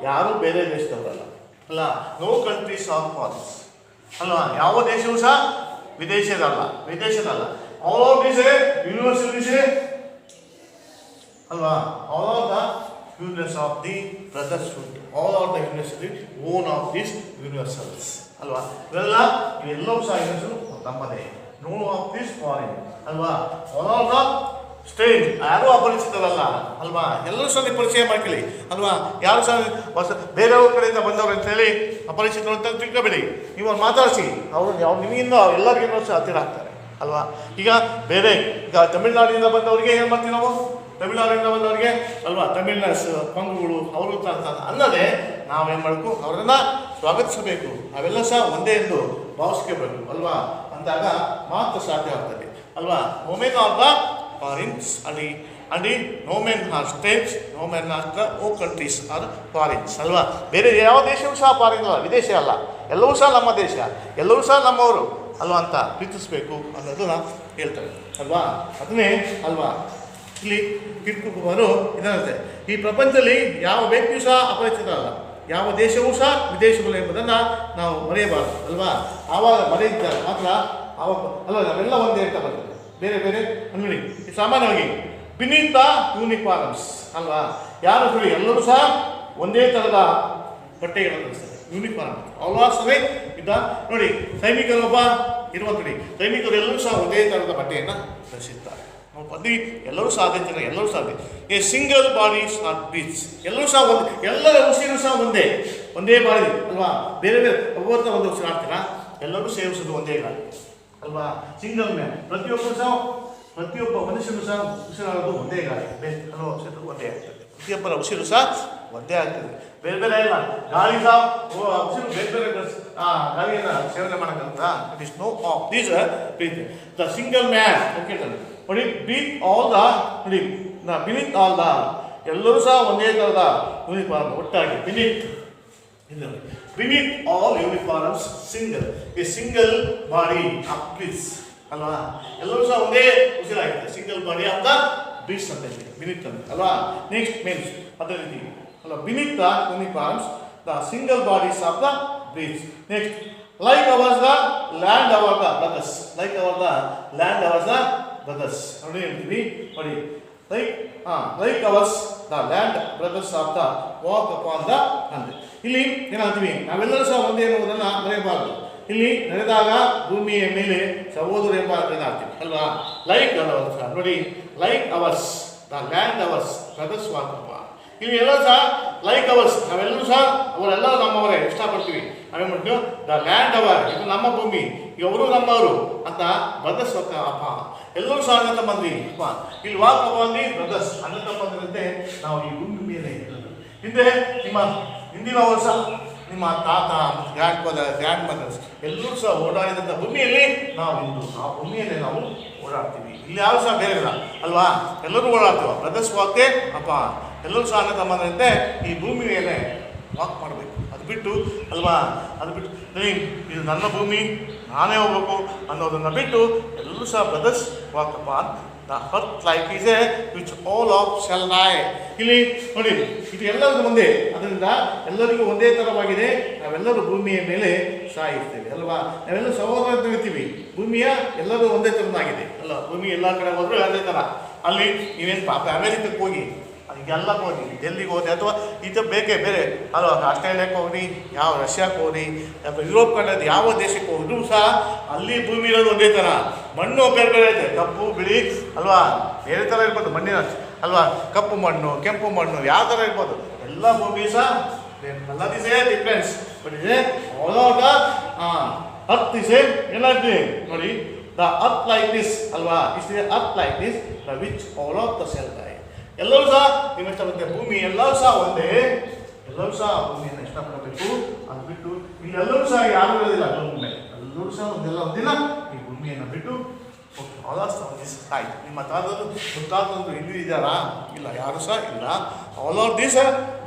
Speaker 1: ಯಾರು ಬೇರೆ ದೇಶದವರಲ್ಲ ಅಲ್ಲ. ನೋ ಕಂಟ್ರೀಸ್ ಆರ್ ಫಾರಿನ್ಸ್ ಅಲ್ವಾ. ಯಾವ ದೇಶವೂ ಸಹ ವಿದೇಶದಲ್ಲ. ಆಲ್ ಆಫ್ ದಿಸ್ ಯೂನಿವರ್ಸಿಟೀಸ್ ಅಲ್ವಾ. All of the universe of the brothershood, all of the university own of this universals ಅಲ್ವಾ. ಇವೆಲ್ಲವೂ ಸಹ ಯೂನಿವರ್ಸಲ್ ನಮ್ಮದೇ. ನೋ ಆಫ್ ದಿಸ್ ಫಾರಿನ್ ಅಲ್ವಾ. ಆಲ್ ಆಫ್ ದ ಸ್ಟೇಜ್ ಯಾರೂ ಅಪರಿಚಿತರಲ್ಲ ಅಲ್ವಾ. ಎಲ್ಲರೂ ಸಹ ಪರಿಚಯ ಮಾಡ್ಕೊಳ್ಳಿ ಅಲ್ವಾ. ಯಾರು ಸಹ ಬೇರೆಯವ್ರ ಕಡೆಯಿಂದ ಬಂದವರು ಅಂತೇಳಿ ಅಪರಿಚಿತರು ಅಂತ ತಿಳ್ಕೊಬೇಡಿ. ನೀವು ಮಾತಾಡಿಸಿ ಅವರು ನಿಮಗಿಂದ ಎಲ್ಲರಿಗಿಂತ ಸಹ ಹತ್ತಿರ ಆಗ್ತಾರೆ ಅಲ್ವಾ. ಈಗ ಬೇರೆ ಈಗ ತಮಿಳ್ನಾಡಿನಿಂದ ಬಂದವರಿಗೆ ಏನು ಮಾಡ್ತೀವಿ ನಾವು, ತಮಿಳ್ನಾಡಿನಿಂದ ಬಂದವರಿಗೆ ಅಲ್ವಾ, ತಮಿಳಿನ ಪಂಗುಗಳು ಅವರು ಅಲ್ಲದೆ ನಾವೇನು ಮಾಡಬೇಕು, ಅವರನ್ನು ಸ್ವಾಗತಿಸಬೇಕು. ನಾವೆಲ್ಲ ಸಹ ಒಂದೇ ಎಂದು ಭಾವಿಸ್ಕೋಬೇಕು ಅಲ್ವಾ. ಅಂದಾಗ ಮಾತ್ರ ಸಾಧ್ಯ ಆಗ್ತದೆ ಅಲ್ವಾ. No men are the foreigns and no men are states, no men are the oh countries are foreigns ಅಲ್ವಾ. ಬೇರೆ ಯಾವ ದೇಶವೂ ಸಹ ಫಾರಿನ್ ಅಲ್ಲ, ವಿದೇಶ ಅಲ್ಲ, ಎಲ್ಲವೂ ಸಹ ನಮ್ಮ ದೇಶ, ಎಲ್ಲವೂ ಸಹ ನಮ್ಮವರು ಅಲ್ವಾ ಅಂತ ಪ್ರೀತಿಸಬೇಕು ಅನ್ನೋದನ್ನ ಹೇಳ್ತಾರೆ ಅಲ್ವಾ. ಅದನ್ನೇ ಅಲ್ವಾ ಇಲ್ಲಿ ಕಿರ್ಕುಮಾರು ಇದನ್ನಂತೆ, ಈ ಪ್ರಪಂಚದಲ್ಲಿ ಯಾವ ವ್ಯಕ್ತಿಯೂ ಸಹ ಅಪರಿಚಿತ ಅಲ್ಲ, ಯಾವ ದೇಶವೂ ಸಹ ವಿದೇಶಗಳು ಎಂಬುದನ್ನು ನಾವು ಮರೆಯಬಾರದು ಅಲ್ವಾ. ಆವಾಗ ಮರೆಯಿದ್ದಾಗ ಮಾತ್ರ ಆವಾಗ ಅಲ್ವಾ ನಾವೆಲ್ಲ ಒಂದೇ ಅಂತ ಬರ್ತದೆ. ಬೇರೆ ಬೇರೆ ಅಂಗಡಿ ಸಾಮಾನ್ಯವಾಗಿ ಬಿನೀತ್ ದ ಯೂನಿಫಾರ್ಮ್ಸ್ ಅಲ್ವಾ, ಯಾರು ನೋಡಿ ಎಲ್ಲರೂ ಸಹ ಒಂದೇ ಥರದ ಬಟ್ಟೆಗಳನ್ನು ಧರಿಸ್ತಾರೆ, ಯೂನಿಫಾರ್ಮ್ ಅಲ್ವಾಸವೇ ಇದ್ದ ನೋಡಿ. ಸೈನಿಕರೊಬ್ಬ ಇರುವಂತ ನೋಡಿ, ಸೈನಿಕರು ಎಲ್ಲರೂ ಸಹ ಒಂದೇ ಥರದ ಬಟ್ಟೆಯನ್ನು ಧರಿಸಿರ್ತಾರೆ. ನಾವು ಪದಿ ಎಲ್ಲರೂ ಸಹ ಅದೇ ಜನ, ಎಲ್ಲರೂ ಸಹ ಅದೇ. A single body not beach, ಎಲ್ಲರೂ ಸಹ ಒಂದು, ಎಲ್ಲರ ಉಸಿರು ಸಹ ಒಂದೇ ಬಾಡಿ ಅಲ್ವಾ. ಬೇರೆ ಬೇರೆ ಒಬ್ಬೊಬ್ಬರ ಒಂದು ಉಸಿರು ಆಡ್ತೀರಾ, ಎಲ್ಲರೂ ಸೇವಿಸೋದು ಒಂದೇ ಗಾಳಿ ಅಲ್ವಾ. ಸಿಂಗಲ್ ಮ್ಯಾನ್, ಪ್ರತಿಯೊಬ್ಬ ಮನುಷ್ಯನು ಸಹ ಉಸಿರಾಡೋದು ಒಂದೇ ಗಾಳಿ ಅಲ್ವಾ, ಉಸಿರು ಒಂದೇ ಆಗ್ತದೆ, ಪ್ರತಿಯೊಬ್ಬರ ಉಸಿರು ಸಹ ಒಂದೇ ಆಗ್ತದೆ. ಬೇರೆ ಬೇರೆ ಇಲ್ಲ, ಗಾಳಿ ಸಹ ಉಸಿರು ಬೇರೆ ಬೇರೆ ಗಾಳಿಯನ್ನು ಸೇವನೆ ಮಾಡೋಕ್ಕಂತ. It is no of these the single man okay ನೋಡಿ. ಬೀಟ್ ಆಲ್ ದ ನೋಡಿ ಬಿನಿತ್ ಆಲ್ ದ, ಎಲ್ಲರೂ ಸಹ ಒಂದೇ ಥರದ ಯೂನಿಫಾರ್ಮ್ ಒಟ್ಟಾಗಿ beneath all uniforms single, a single body of bliss ಅಲ್ವಾ. ಎಲ್ಲರೂ ಸಹ ಒಂದೇ ಉಸಿರಾಗಿದೆ, single body of the bliss ಅಂತ ಹೇಳಿ ಬಿನಿತ್ ಅಂತ ಅಲ್ವಾ. ನೆಕ್ಸ್ಟ್ ಮೀನ್ಸ್ ಅದೇ ರೀತಿ ಅಲ್ಲ, beneath the uniforms the single bodies of the bliss. Next like ours the land our the brothers, like our the land ours the brothers ನೋಡಿ ಹೇಳ್ತೀವಿ ನೋಡಿ. Like ours the land brothers of the walk upon the ಅಂದ್ರೆ ಇಲ್ಲಿ ಏನಾಗ್ತೀವಿ, ನಾವೆಲ್ಲರೂ ಸಹ ಒಂದೇ ಎನ್ನುವುದನ್ನು ಮರೆಯಬಾರದು. ಇಲ್ಲಿ ನಡೆದಾಗ ಭೂಮಿಯ ಮೇಲೆ ಸಹೋದರ ಎಂಬ ಆಗ್ತೀವಿ ಅಲ್ವಾ. ಲೈಕ್ ಅವರ್ಸ್ ನೋಡಿ, like ours the land hours brothers walk upon. ಇಲ್ಲಿ ಎಲ್ಲ ಸಹ ಲೈಕ್ ಅವರ್ಸ್, ನಾವೆಲ್ಲರೂ ಸಹ ಅವರೆಲ್ಲರೂ ನಮ್ಮವರೇ ಇಷ್ಟಪಡ್ತೀವಿ. ನಾವೇನು ಮಾಡ್ತೀವಿ, ದ ಲ್ಯಾಂಡ್ ಅವರ್ ಇದು ನಮ್ಮ ಭೂಮಿ, ಇವರು ನಮ್ಮವರು ಅಂತ ಬ್ರದರ್ಸ್ ವಾಕ್ ಅಪ್ಪ, ಎಲ್ಲರೂ ಸಹ ಅಣ್ಣ ತಮ್ಮಂದ್ರಿ ಅಪ್ಪ. ಇಲ್ಲಿ ವಾಕ್ ಅಪಾನ್ರಿ ಬ್ರದರ್ಸ್, ಅಣ್ಣ ತಮ್ಮಂದ್ರಂತೆ ನಾವು ಈ ಭೂಮಿ ಮೇಲೆ ಹಿಂದೆ ನಿಮ್ಮ ಹಿಂದಿನ ವರ್ಷ ನಿಮ್ಮ ತಾತ ಗ್ರ್ಯಾಂಡ್ ಮದರ್ಸ್ ಎಲ್ಲರೂ ಸಹ ಓಡಾಡಿದಂಥ ಭೂಮಿಯಲ್ಲಿ ನಾವು ಇಂದು ಆ ಭೂಮಿಯಲ್ಲಿ ನಾವು ಓಡಾಡ್ತೀವಿ. ಇಲ್ಲಿ ಯಾರು ಸಹ ಬೇರೆ ಇಲ್ಲ ಅಲ್ವಾ, ಎಲ್ಲರೂ ಓಡಾಡ್ತೀವ. ಬ್ರದರ್ಸ್ ವಾಕ್ಗೆ ಅಪ್ಪ, ಎಲ್ಲರೂ ಸಹ ಅಣ್ಣ ತಮ್ಮಂದ್ರಂತೆ ಈ ಭೂಮಿ ಮೇಲೆ ವಾಕ್ ಮಾಡಬೇಕು. ಅದು ಬಿಟ್ಟು ಅಲ್ವಾ, ಅದು ಬಿಟ್ಟು ಇದು ನನ್ನ ಭೂಮಿ ನಾನೇ ಹೋಗ್ಬೇಕು ಅನ್ನೋದನ್ನು ಬಿಟ್ಟು ಎಲ್ಲರೂ ಸಹ brothers walk upon the earth like is a which all of shall die. ಇಲ್ಲಿ ನೋಡಿ, ಇದು ಎಲ್ಲರಿಗೂ ಒಂದೇ, ಅದರಿಂದ ಎಲ್ಲರಿಗೂ ಒಂದೇ ಥರವಾಗಿದೆ. ನಾವೆಲ್ಲರೂ ಭೂಮಿಯ ಮೇಲೆ ಸಾಯಿರ್ತೇವೆ ಅಲ್ವಾ. ನಾವೆಲ್ಲರೂ ಸಹೋದರ ಅಂತ ಹೇಳ್ತೀವಿ. ಭೂಮಿಯ ಎಲ್ಲರೂ ಒಂದೇ ಥರನಾಗಿದೆ ಅಲ್ಲ, ಭೂಮಿ ಎಲ್ಲ ಕಡೆ ಹೋದರೂ ಅದೇ ಥರ. ಅಲ್ಲಿ ನೀವೇನು ಪಾಪ ಅಮೇರಿಕಕ್ಕೆ ಹೋಗಿ, ಅದಕ್ಕೆಲ್ಲಕ್ಕೆ ಹೋಗಿ, ಡೆಲ್ಲಿಗೆ ಹೋಗಿ, ಅಥವಾ ಇದು ಬೇಕೇ ಬೇರೆ ಅಲ್ವಾ, ಆಸ್ಟ್ರೇಲಿಯಾಕ್ಕೆ ಹೋಗಿ, ಯಾವ ರಷ್ಯಾಕ್ಕೆ ಹೋಗಿ, ಅಥವಾ ಯುರೋಪ್ ಕಂಡದ್ದು ಯಾವ ದೇಶಕ್ಕೆ ಹೋದ್ರೂ ಸಹ ಅಲ್ಲಿ ಭೂಮಿ ಇರೋದು ಒಂದೇ ಥರ. ಮಣ್ಣು ಬೇರೆ ಬೇರೆ ಐತೆ, ಕಪ್ಪು ಬಿಳಿ ಅಲ್ವಾ, ಬೇರೆ ಥರ ಇರ್ಬೋದು ಮಣ್ಣಿನ ಅಲ್ವಾ. ಕಪ್ಪು ಮಣ್ಣು, ಕೆಂಪು ಮಣ್ಣು ಯಾವ ಥರ ಇರ್ಬೋದು, ಎಲ್ಲ ಭೂಮಿ ಸಹ ಎಲ್ಲ ದಿಸ್ ಎ ಡಿಫ್ರೆನ್ಸ್. ಬಟ್ ಇದೆ all of the earth is a ಏನಾಗ್ತದೆ ನೋಡಿ, ದ ಅರ್ತ್ ಲೈಕ್ ದಿಸ್ ಅಲ್ವಾ, is a earth like this the which all of the shall die. ಎಲ್ಲರೂ ಸಹ ನೀವು ಇಷ್ಟಪಡುತ್ತೆ ಭೂಮಿ, ಎಲ್ಲರೂ ಸಹ ಒಂದೇ, ಎಲ್ಲರೂ ಸಹ ಭೂಮಿಯನ್ನು ಇಷ್ಟಪಡಬೇಕು. ಅದು ಬಿಟ್ಟು ಇಲ್ಲಿ ಎಲ್ಲರೂ ಸಹ ಯಾರು ಇರೋದಿಲ್ಲ ಭೂಮಿ ಮೇಲೆ, ಎಲ್ಲರೂ ಸಹ ಒಂದಿನ ಈ ಭೂಮಿಯನ್ನು ಬಿಟ್ಟು ಆಯ್ತು. ನಿಮ್ಮ ತಾತದ್ದು ಮುತ್ತಾತಂದು ಇನ್ನೂ ಇದ್ದಾರಾ? ಇಲ್ಲ, ಯಾರು ಸಹ ಇಲ್ಲ. ಆಲ್ ಆಫ್ ದೀಸ್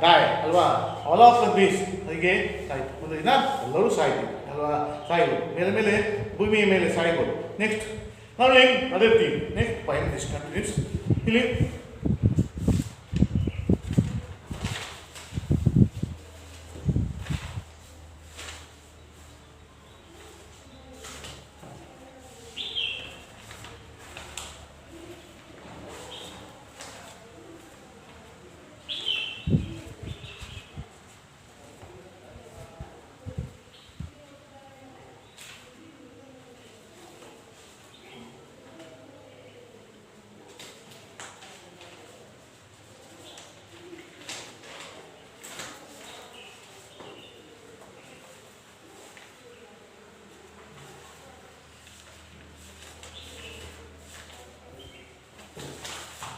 Speaker 1: ಡೈ ಅಲ್ವಾ, ಆಲ್ ಆಫ್ ದ ದೀಸ್ ಅದಕ್ಕೆ ಆಯ್ತು. ಒಂದು ದಿನ ಎಲ್ಲರೂ ಸಾಯ್ತೀವಿ ಅಲ್ವಾ, ಸಾಯ್ಬೋದು, ಮೇಲೆ ಭೂಮಿಯ ಮೇಲೆ ಸಾಯ್ಬೋದು. ನೆಕ್ಸ್ಟ್ ನಾವು ಅದೇ ರೀತಿ ನೆಕ್ಸ್ಟ್ ಪಾಯಿಂಟ್ ದಿಸ್ ಕಂಟಿನ್ಯೂಸ್. ಇಲ್ಲಿ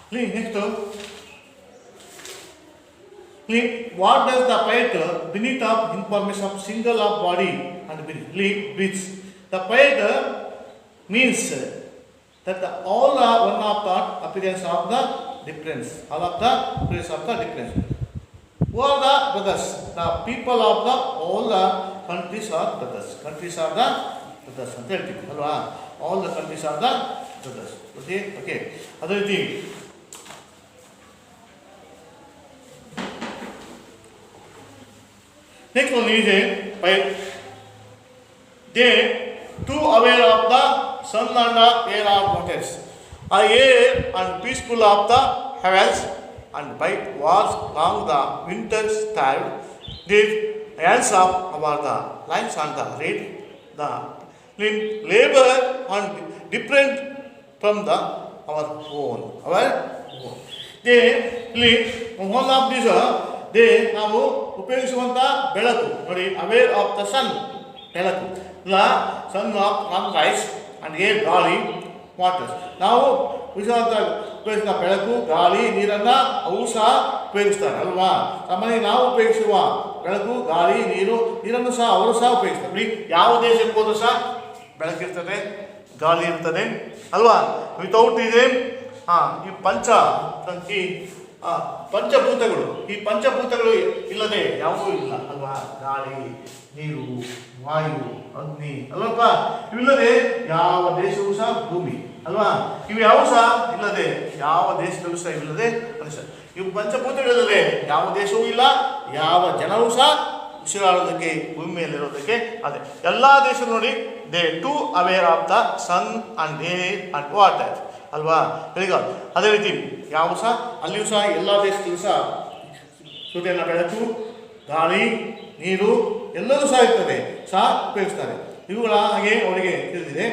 Speaker 1: Next, what does the poet beneath of information of single of body and breath? The poet means that all are one of the appearance of the difference. All of the appearance of the difference. Who are the brothers? The people of the all the countries are brothers. Countries are the brothers ಅಂತ ಹೇಳ್ತೀವಿ ಅಲ್ವಾ. All the countries are the brothers. Okay. ಅದೇ ರೀತಿ next one is by they too aware of the sun and the air of waters, are air and peaceful of the heavens, and by wars long the winters tired, their hands of our the lines and the read the labor and different from the our own. They live one of these ನಾವು ಉಪಯೋಗಿಸುವಂಥ ಬೆಳಕು ನೋಡಿ, ಅವೇರ್ ಆಫ್ ದ ಸನ್ ಬೆಳಕು, sun of rise and air ಗಾಳಿ ವಾಟರ್ಸ್. ನಾವು ಉಪಯೋಗಿಸುವಂಥ ಬೆಳಕು, ಗಾಳಿ, ನೀರನ್ನು ಅವು ಸಹ ಉಪಯೋಗಿಸ್ತಾರೆ ಅಲ್ವಾ. ಸಾಮಾನ್ಯ ನಾವು ಉಪಯೋಗಿಸುವ ಬೆಳಕು, ಗಾಳಿ, ನೀರನ್ನು ಸಹ ಅವರು ಸಹ ಉಪಯೋಗಿಸ್ತಾರೆ. ನೋಡಿ, ಯಾವ ದೇಶಕ್ಕೆ ಹೋದರೂ ಸಹ ಬೆಳಕಿರ್ತದೆ, ಗಾಳಿ ಇರ್ತದೆ ಅಲ್ವಾ. ವಿತೌಟ್ ಇದೆ ಈ ಪಂಚಭೂತಗಳು ಇಲ್ಲದೆ ಯಾವುದೂ ಇಲ್ಲ ಅಲ್ವಾ. ಗಾಳಿ, ನೀರು, ವಾಯು, ಅಗ್ನಿ ಅಲ್ವಪ್ಪ, ಇವಿಲ್ಲದೆ ಯಾವ ದೇಶವೂ ಸಹ ಭೂಮಿ ಅಲ್ವಾ. ಇವು ಯಾವ ಸಹ ಇಲ್ಲದೆ ಯಾವ ದೇಶದಲ್ಲೂ ಸಹ ಇಲ್ಲದೆ ಮನುಷ್ಯ. ಇವು ಪಂಚಭೂತಗಳಿಲ್ಲದೆ ಯಾವ ದೇಶವೂ ಇಲ್ಲ, ಯಾವ ಜನವೂ ಸಹ ಉಸಿರಾಡೋದಕ್ಕೆ ಭೂಮಿ ಮೇಲಿರೋದಕ್ಕೆ ಅದೇ ಎಲ್ಲ ದೇಶ ನೋಡಿ. They to aware of the sun and air and water ಅಲ್ವಾ. ಬೆಳಿಗ್ಗೆ ಅದೇ ರೀತಿ ಯಾವ ಸಹ ಅಲ್ಲಿಯೂ ಸಹ ಎಲ್ಲ ದೇಶದಲ್ಲೂ ಸಹ ಸೂರ್ಯನ ಬೆಳಕು, ಗಾಳಿ, ನೀರು ಎಲ್ಲವೂ ಸಹ ಇರ್ತದೆ, ಸಹ ಉಪಯೋಗಿಸ್ತಾರೆ. ಇವುಗಳ ಹಾಗೆ ಅವರಿಗೆ ತಿಳಿದಿದೆ,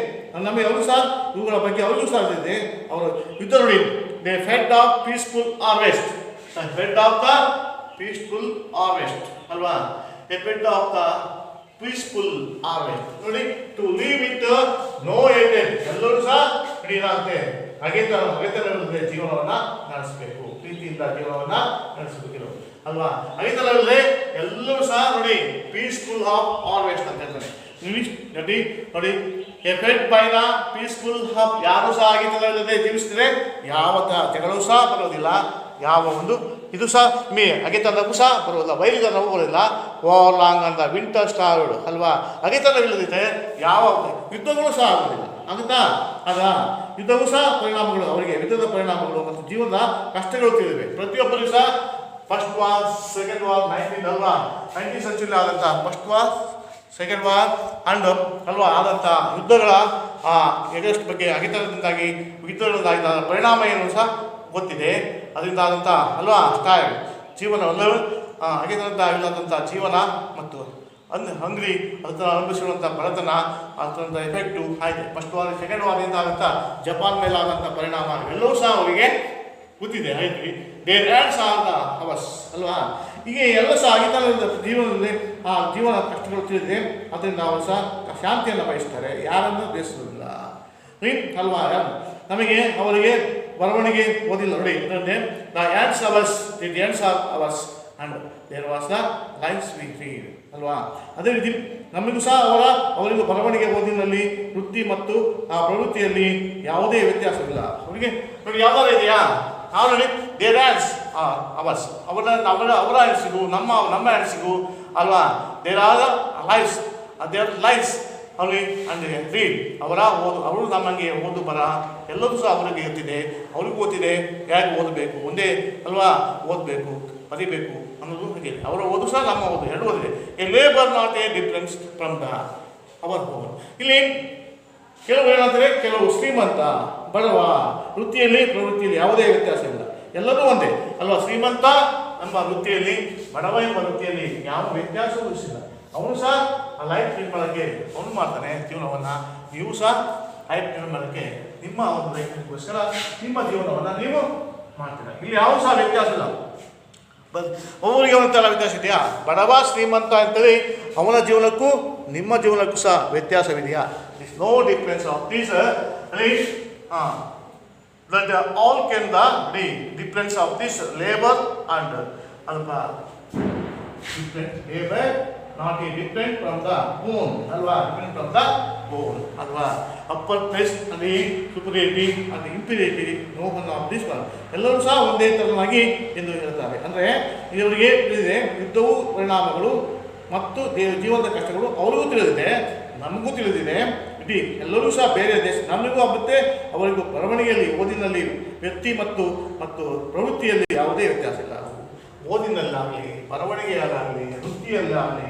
Speaker 1: ನಮಗೆ ಅವರು ಸಹ ಇವುಗಳ ಬಗ್ಗೆ ಅವರಿಗೂ ಸಹ ತಿಳಿದಿದೆ. ಅವರು ಯುದ್ಧ ನೋಡಿ, they fed of peaceful harvest, fed of the peaceful harvest ಅಲ್ವಾ. They fed of the peaceful harvest ನೋಡಿ, ಟು ಲೀವ್ ವಿತ್ ನೋ ಏಟೆಡ್, ಎಲ್ಲರೂ ಸಹ ಏನಾಗುತ್ತೆ ಅಗೆತನವಿಲ್ಲದೆ ಜೀವನವನ್ನು ನಡೆಸಬೇಕು, ಪ್ರೀತಿಯಿಂದ ಜೀವನವನ್ನು ನಡೆಸಬೇಕು ಅಲ್ವಾ. ಅಗೆತನವಿಲ್ಲದೆ ಎಲ್ಲರೂ ಸಹ ನೋಡಿ ಪೀಸ್ಫುಲ್ ಆಫ್ ಹಾರ್ವೆಸ್ಟ್ ಅಂತ ಹೇಳ್ತಾರೆ. ನೋಡಿ, effect by the peaceful of, ಯಾರು ಸಹ ಅಗೆತನವಿಲ್ಲದೆ ಜೀವಿಸಿದರೆ ಯಾವ ಜಗಳೂ ಸಹ ಬರೋದಿಲ್ಲ, ಯಾವ ಒಂದು ಇದು ಸಹ ಅಗೆತನಕ್ಕೂ ಸಹ ಬರೋದಿಲ್ಲ, ವೈರಿತನವೂ ಬರೋದಿಲ್ಲ. ವಾರ್ ಲಾಂಗ್ ಅಂತ ವಿಂಟರ್ ಸ್ಟಾರ್ಡ್ ಅಲ್ವಾ. ಅಗೆತನವಿಲ್ಲದಿದ್ದರೆ ಯಾವ ಯುದ್ಧಗಳು ಸಹ ಆಗೋದಿಲ್ಲ ಆಗುತ್ತಾ. ಆಗ ಯುದ್ಧವೂ ಸಹ ಪರಿಣಾಮಗಳು, ಅವರಿಗೆ ಯುದ್ಧದ ಪರಿಣಾಮಗಳು ಮತ್ತು ಜೀವನದ ಕಷ್ಟಗಳು ತಿಳಿದಿವೆ ಪ್ರತಿಯೊಬ್ಬರಿಗೂ ಸಹ. First war, second war, 19th century ಆದಂಥ first war, second war and ಅಲ್ವಾ ಆದಂಥ ಯುದ್ಧಗಳ ಎಗಸ್ಟ್ ಬಗ್ಗೆ, ಅಗೆತನದಿಂದಾಗಿ ಯುದ್ಧಗಳಿಂದಾಗಿದ್ದ ಪರಿಣಾಮ ಏನು ಸಹ ಗೊತ್ತಿದೆ. ಅದರಿಂದ ಆದಂಥ ಅಲ್ವಾ ಜೀವನವನ್ನು ಅಗೆತನದಿಂದಾಗಿಲ್ಲದಂಥ ಜೀವನ ಮತ್ತು ಹಂಗ್ರಿ ಅದನ್ನು ಅನುಭವಿಸಿರುವಂಥ ಬಡತನ, ಅದರ ಎಫೆಕ್ಟು ಆಯಿತು. ಫಸ್ಟ್ ವಾರ್, ಸೆಕೆಂಡ್ ವಾರಿಂದ ಆದಂಥ ಜಪಾನ್ ಮೇಲೆ ಆದಂಥ ಪರಿಣಾಮ ಎಲ್ಲವೂ ಸಹ ಅವರಿಗೆ ಗೊತ್ತಿದೆ ಆಯ್ತು. There hands are the hours ಅಲ್ವಾ. ಹೀಗೆ ಎಲ್ಲ ಸಹ ಅಗೆತನದ ಜೀವನದಲ್ಲಿ ಜೀವನ ಕಷ್ಟಗಳು ತಿಳಿದಿದೆ. ಅದರಿಂದ ಅವರು ಸಹ ಶಾಂತಿಯನ್ನು ಬಯಸ್ತಾರೆ, ಯಾರನ್ನು ದೇಶಿಸೋದಿಲ್ಲ ಅಲ್ವಾ. ನಮಗೆ ಅವರಿಗೆ ಬರವಣಿಗೆ ಓದಿಲ್ಲ ನೋಡಿ. The hands ours, the hands are ours and there was the lines we read ಅಲ್ವಾ. ಅದೇ ರೀತಿ ನಮಗೂ ಸಹ ಅವರಿಗೂ ಬರವಣಿಗೆ ಓದಿನಲ್ಲಿ ವೃತ್ತಿ ಮತ್ತು ಆ ಪ್ರವೃತ್ತಿಯಲ್ಲಿ ಯಾವುದೇ ವ್ಯತ್ಯಾಸವಿಲ್ಲ. ಅವರಿಗೆ ನೋಡಿ ಯಾವ್ದಾರು ಇದೆಯಾ, ನಾವು ನೋಡಿ ದೇರ್ ಹ್ಯಾಂಡ್ಸ್ ಅವರ್ಸ್, ಅವರ ಹ್ಯಾಂಡ್ಸಿಗೂ ನಮ್ಮ ಹ್ಯಾಂಡ್ಸಿಗೂ ಅಲ್ವಾ. There are lifes, their lifes ಅವರಿಗೆ ಅಂಡ್ ರೀಡ್, ಅವರು ನಮಗೆ ಓದು ಬರ ಎಲ್ಲದೂ ಸಹ ಅವರಿಗೆ ಗೊತ್ತಿದೆ, ಅವ್ರಿಗೂ ಗೊತ್ತಿದೆ ಹೇಗೆ ಓದಬೇಕು, ಒಂದೇ ಅಲ್ವಾ ಓದಬೇಕು, ಬರೀಬೇಕು ಅನ್ನೋದು ಹಾಗೆ. ಅವರ ಓದು ಸಹ ನಮ್ಮ ಓದು ಎರಡು ಓದಿದೆ. A labour not A difference from the our own. ಇಲ್ಲಿ ಕೆಲವು ಏನಂದರೆ, ಕೆಲವು ಶ್ರೀಮಂತ ಬಡವ, ವೃತ್ತಿಯಲ್ಲಿ ಪ್ರವೃತ್ತಿಯಲ್ಲಿ ಯಾವುದೇ ವ್ಯತ್ಯಾಸ ಇಲ್ಲ, ಎಲ್ಲರೂ ಒಂದೇ ಅಲ್ವಾ. ಶ್ರೀಮಂತ ಎಂಬ ವೃತ್ತಿಯಲ್ಲಿ, ಬಡವ ಎಂಬ ವೃತ್ತಿಯಲ್ಲಿ ಯಾವ ವ್ಯತ್ಯಾಸವೂ ಇಲ್ಲ. ಅವನು ಸಹ ಆ ಲೈಫ್ ಲೀಡ್ ಮಾಡೋಕ್ಕೆ ಅವನು ಮಾಡ್ತಾನೆ ಜೀವನವನ್ನು. ನೀವು ಸಹ ಲೈಫ್ ಲೀಡ್ ಮಾಡೋಕ್ಕೆ ನಿಮ್ಮ ಒಂದು ಲೈಫ್ಗೋಸ್ಕರ ನಿಮ್ಮ ಜೀವನವನ್ನು ನೀವು ಮಾಡ್ತೀರ. ಇಲ್ಲಿ ಯಾವ ಸಹ ವ್ಯತ್ಯಾಸ ಇಲ್ಲ. ಒಬ್ಬರಿಗೆ ಒಂಥರ ವ್ಯತ್ಯಾಸ ಇದೆಯಾ, ಬಡವ ಶ್ರೀಮಂತ ಅಂತೇಳಿ ಅವನ ಜೀವನಕ್ಕೂ ನಿಮ್ಮ ಜೀವನಕ್ಕೂ ಸಹ ವ್ಯತ್ಯಾಸವಿದೆಯಾ? No difference of these. that all can the difference of this labor and alva different labor not a different from the bone alva different from the bone alva upper place and the superiority and the inferiority no one of this one ಎಲ್ಲರೂ ಸಹ ಒಂದೇ ತರವಾಗಿ ಎಂದು ಹೇಳ್ತಾರೆ. ಅಂದರೆ ಇವರಿಗೆ ತಿಳಿದಿದೆ ಯುದ್ಧವು ಪರಿಣಾಮಗಳು ಮತ್ತು ಜೀವನದ ಕಷ್ಟಗಳು ಅವರಿಗೂ ತಿಳಿದಿದೆ, ನಮಗೂ ತಿಳಿದಿದೆ. ಇಡೀ ಎಲ್ಲರೂ ಸಹ ಬೇರೆ ದೇಶ ನಮಗೂ ಮತ್ತೆ ಅವರಿಗೂ ಬರವಣಿಗೆಯಲ್ಲಿ ಓದಿನಲ್ಲಿ ವ್ಯಕ್ತಿ ಮತ್ತು ಪ್ರವೃತ್ತಿಯಲ್ಲಿ ಯಾವುದೇ ವ್ಯತ್ಯಾಸ ಇಲ್ಲ. ಓದಿನಲ್ಲಾಗಲಿ ಬರವಣಿಗೆಯಲ್ಲಾಗಲಿ ವೃತ್ತಿಯಲ್ಲಾಗಲಿ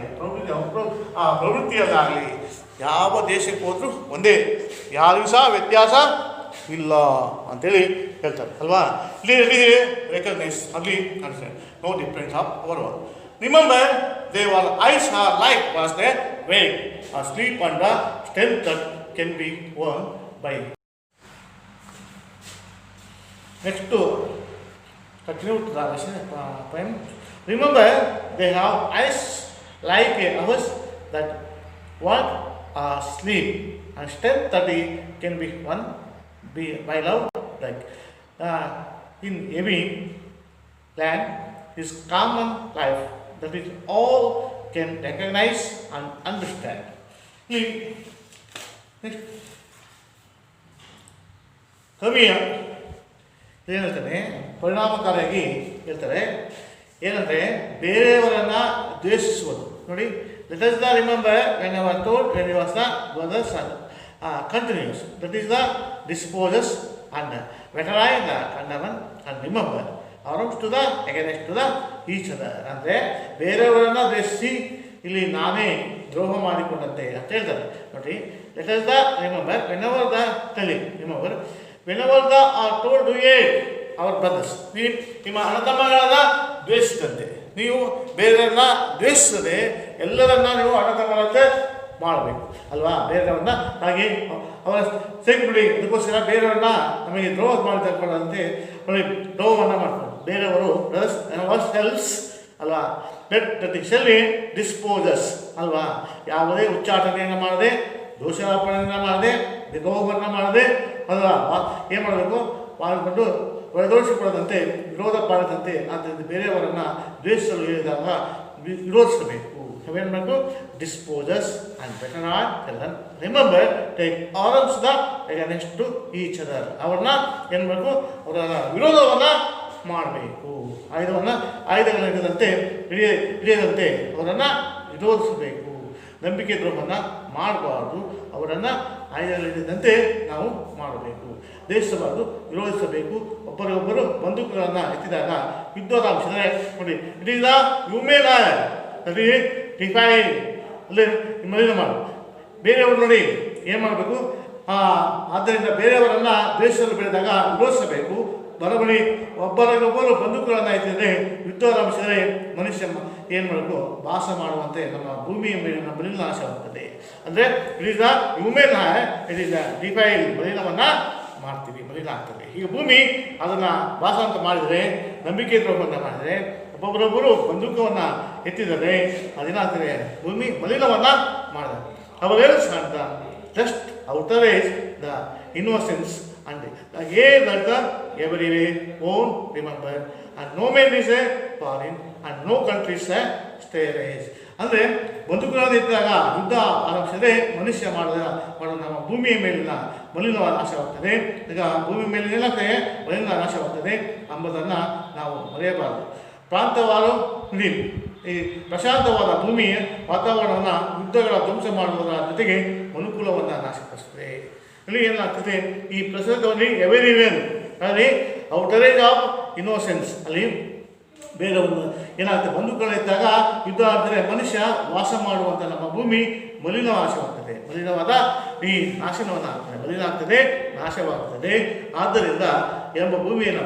Speaker 1: ಪ್ರವೃತ್ತಿಯಲ್ಲಾಗಲಿ ಯಾವ ದೇಶಕ್ಕೆ ಹೋದರೂ ಒಂದೇ, ಯಾರಿಗೂ ಸಹ ವ್ಯತ್ಯಾಸ ಇಲ್ಲ ಅಂತೇಳಿ ಹೇಳ್ತಾರೆ ಅಲ್ವಾ. ಇಲ್ಲಿ ರೆಕಗ್ನೈಸ್ ಅಲ್ಲಿ understand no difference of our work. Remember their eyes are like was their wake or sleep and the strength that can be won by. Next to continue to the lesson poem. Remember they have eyes like ours that work or sleep and strength that can be won by love. Like in every land is common life that is all can recognize and understand. ಕವಿಯ ಏನು ಹೇಳ್ತಾನೆ, ಪರಿಣಾಮಕಾರಿಯಾಗಿ ಹೇಳ್ತಾರೆ ಏನಂದರೆ ಬೇರೆಯವರನ್ನು ದ್ವೇಷಿಸುವುದು. ನೋಡಿ, let us the remember when I was told when I was the brothers continuous, that is the disposers and veteran the condemn and remember arms to the against to the each other. ಅಂದರೆ ಬೇರೆಯವರನ್ನು ದ್ವೇಷಿಸಿ ಇಲ್ಲಿ ನಾನೇ ದ್ರೋಹ ಮಾಡಿಕೊಂಡಂತೆ ಅಂತ ಹೇಳ್ತಾರೆ. ನೋಡಿ, let us the remember whenever the telling remember whenever the are told to ate our brothers. ನೀವು ನಿಮ್ಮ ಅಣ್ಣತಮ್ಮಗಳನ್ನ ದ್ವೇಷಿಸಿದಂತೆ, ನೀವು ಬೇರೆಯವ್ರನ್ನ ದ್ವೇಷಿಸದೆ ಎಲ್ಲರನ್ನ ನೀವು ಅಣ್ಣತಮ್ಮಗಳಂತೆ ಮಾಡಬೇಕು ಅಲ್ವಾ. ಬೇರೆಯವ್ರನ್ನ ಹಾಗೆ ಅವರ ಸೇರ್ಬಿಡಿ, ಅದಕ್ಕೋಸ್ಕರ ಬೇರೆಯವ್ರನ್ನ ನಮಗೆ ದ್ರೋಹ ಮಾಡಿ ತಗೊಳ್ಳಂತೆ ದ್ರೋಹವನ್ನು ಮಾಡ್ತಾರೆ. ಬೇರೆಯವರು ಬ್ರದರ್ಸ್ ಹೆಲ್ಪ್ಸ್ ಅಲ್ವಾ, ದಟ್ ಶೆಲ್ಲಿ ಡಿಸ್ಪೋಸಸ್ ಅಲ್ವಾ. ಯಾವುದೇ ಉಚ್ಚಾಟನೆಯನ್ನು ಮಾಡದೆ, ದೋಷಾರೋಪಣೆಯನ್ನು ಮಾಡದೆ, ದ್ರೋಹವನ್ನು ಮಾಡದೆ ಅಲ್ವಾ, ಏನು ಮಾಡಬೇಕು ಮಾಡಿಕೊಂಡು ಒಳದೋಷಿಕೊಳ್ಳದಂತೆ ವಿರೋಧ ಮಾಡದಂತೆ. ಆದ್ದರಿಂದ ಬೇರೆಯವರನ್ನು ದ್ವೇಷಿಸಲು ಹೇಳಿದಾಗ ವಿರೋಧಿಸಬೇಕು. ಏನು ಮಾಡಬೇಕು, disposes and better not tell remember take arms the against to each other. ಅವ್ರನ್ನ ಏನು ಮಾಡಬೇಕು, ಅವರ ವಿರೋಧವನ್ನು ಮಾಡಬೇಕು. ಆಯುಧಗಳನ್ನು ಹಿಡಿಯದಂತೆ ಅವರನ್ನು ವಿರೋಧಿಸಬೇಕು. ನಂಬಿಕೆ ದ್ರೋಹವನ್ನು ಮಾಡಬಾರ್ದು, ಅವರನ್ನು ಆಯುಧಗಳು ಹಿಡಿದಂತೆ ನಾವು ಮಾಡಬೇಕು. ದೇಶಿಸಬಾರ್ದು, ವಿರೋಧಿಸಬೇಕು. ಒಬ್ಬರಿಗೊಬ್ಬರು ಬಂದೂಕುಗಳನ್ನು ಎತ್ತಿದಾಗ ಯುದ್ಧೋದಾಂಶದರೆ ನೋಡಿ, ಇಟ್ ಈಸ್ ದ ಹ್ಯೂಮನ್ ಅಲ್ಲಿ ಡಿಫೈನ್ ಅಲ್ಲಿ ಮಲಿನ ಮಾಡು. ಬೇರೆಯವರು ನೋಡಿ ಏನು ಮಾಡಬೇಕು, ಆದ್ದರಿಂದ ಬೇರೆಯವರನ್ನು ದೇಶದಲ್ಲಿ ಬೆಳೆದಾಗ ವಿರೋಧಿಸಬೇಕು. ಬರಬರಿ ಒಬ್ಬರಿಗೊಬ್ಬರು ಬಂದೂಕುಗಳನ್ನು ಎತ್ತಿದರೆ ಯುದ್ಧೋದಾಂಶದರೆ ಮನುಷ್ಯ ಏನು ಮಾಡಬೇಕು, ವಾಸ ಮಾಡುವಂತೆ ನಮ್ಮ ಭೂಮಿಯ ಮೇಲಿನ ಮಲಿನಾಶವಾಗ್ತದೆ. ಅಂದರೆ it is the human it is the define ಮಲಿನವನ್ನು ಮಾಡ್ತೀವಿ, ಮಲಿನ ಆಗ್ತದೆ. ಈಗ ಭೂಮಿ ಅದನ್ನು ವಾಸ ಅಂತ ಮಾಡಿದರೆ, ನಂಬಿಕೆ ದ್ರೋಹವನ್ನು ಮಾಡಿದರೆ, ಒಬ್ಬೊಬ್ಬರೊಬ್ಬರು ಬಂದೂಕವನ್ನು ಎತ್ತಿದರೆ ಅದೇನಾಗ್ತದೆ, ಭೂಮಿ ಮಲಿನವನ್ನು ಮಾಡಿದೆ. ಅವರೆಲ್ಲ ಅಂತ just outrage the innocence and again that the everywhere own remember and no man is a foreign and no country is a sterile. ಅಂದರೆ ಬಂದೂಕುಗಳನ್ನು ಎತ್ತಿದಾಗ ಯುದ್ಧ ಆರಂಭಿಸಿದರೆ ಮನುಷ್ಯ ಮಾಡೋ ನಮ್ಮ ಭೂಮಿಯ ಮೇಲಿನ ಮಲಿನ ನಾಶವಾಗ್ತದೆ. ಈಗ ಭೂಮಿ ಮೇಲಿನ ಏನಾಗ್ತದೆ, ಮಲಿನ ನಾಶವಾಗ್ತದೆ ಎಂಬುದನ್ನು ನಾವು ಮರೆಯಬಾರದು. ಪ್ರಾಂತವಾದ ಈ ಪ್ರಶಾಂತವಾದ ಭೂಮಿಯ ವಾತಾವರಣವನ್ನು ಯುದ್ಧಗಳ ಧ್ವಂಸ ಮಾಡುವುದರ ಜೊತೆಗೆ ಅನುಕೂಲವನ್ನು ನಾಶಪಡಿಸುತ್ತದೆ. ಇಲ್ಲಿ ಏನಾಗ್ತದೆ, ಈ ಪ್ರಸಂಗದಲ್ಲಿ ಎವರಿವೇರ್ ಅಲ್ಲಿ ಔಟರೇಜ್ ಆಫ್ ಇನ್ನೋಸೆನ್ಸ್ ಅಲ್ಲಿ ಬೇರೆಯವರು ಏನಾಗ್ತದೆ, ಬಂದೂಕಗಳಿದ್ದಾಗ ಯುದ್ಧ ಆದರೆ ಮನುಷ್ಯ ವಾಸ ಮಾಡುವಂಥ ನಮ್ಮ ಭೂಮಿ ಮಲಿನ ನಾಶವಾಗ್ತದೆ. ಮಲಿನವಾದ ಈ ನಾಶನವನ್ನು ಆಗ್ತದೆ, ಮಲಿನ ಆಗ್ತದೆ, ನಾಶವಾಗ್ತದೆ. ಆದ್ದರಿಂದ ಎಂಬ ಭೂಮಿಯನ್ನು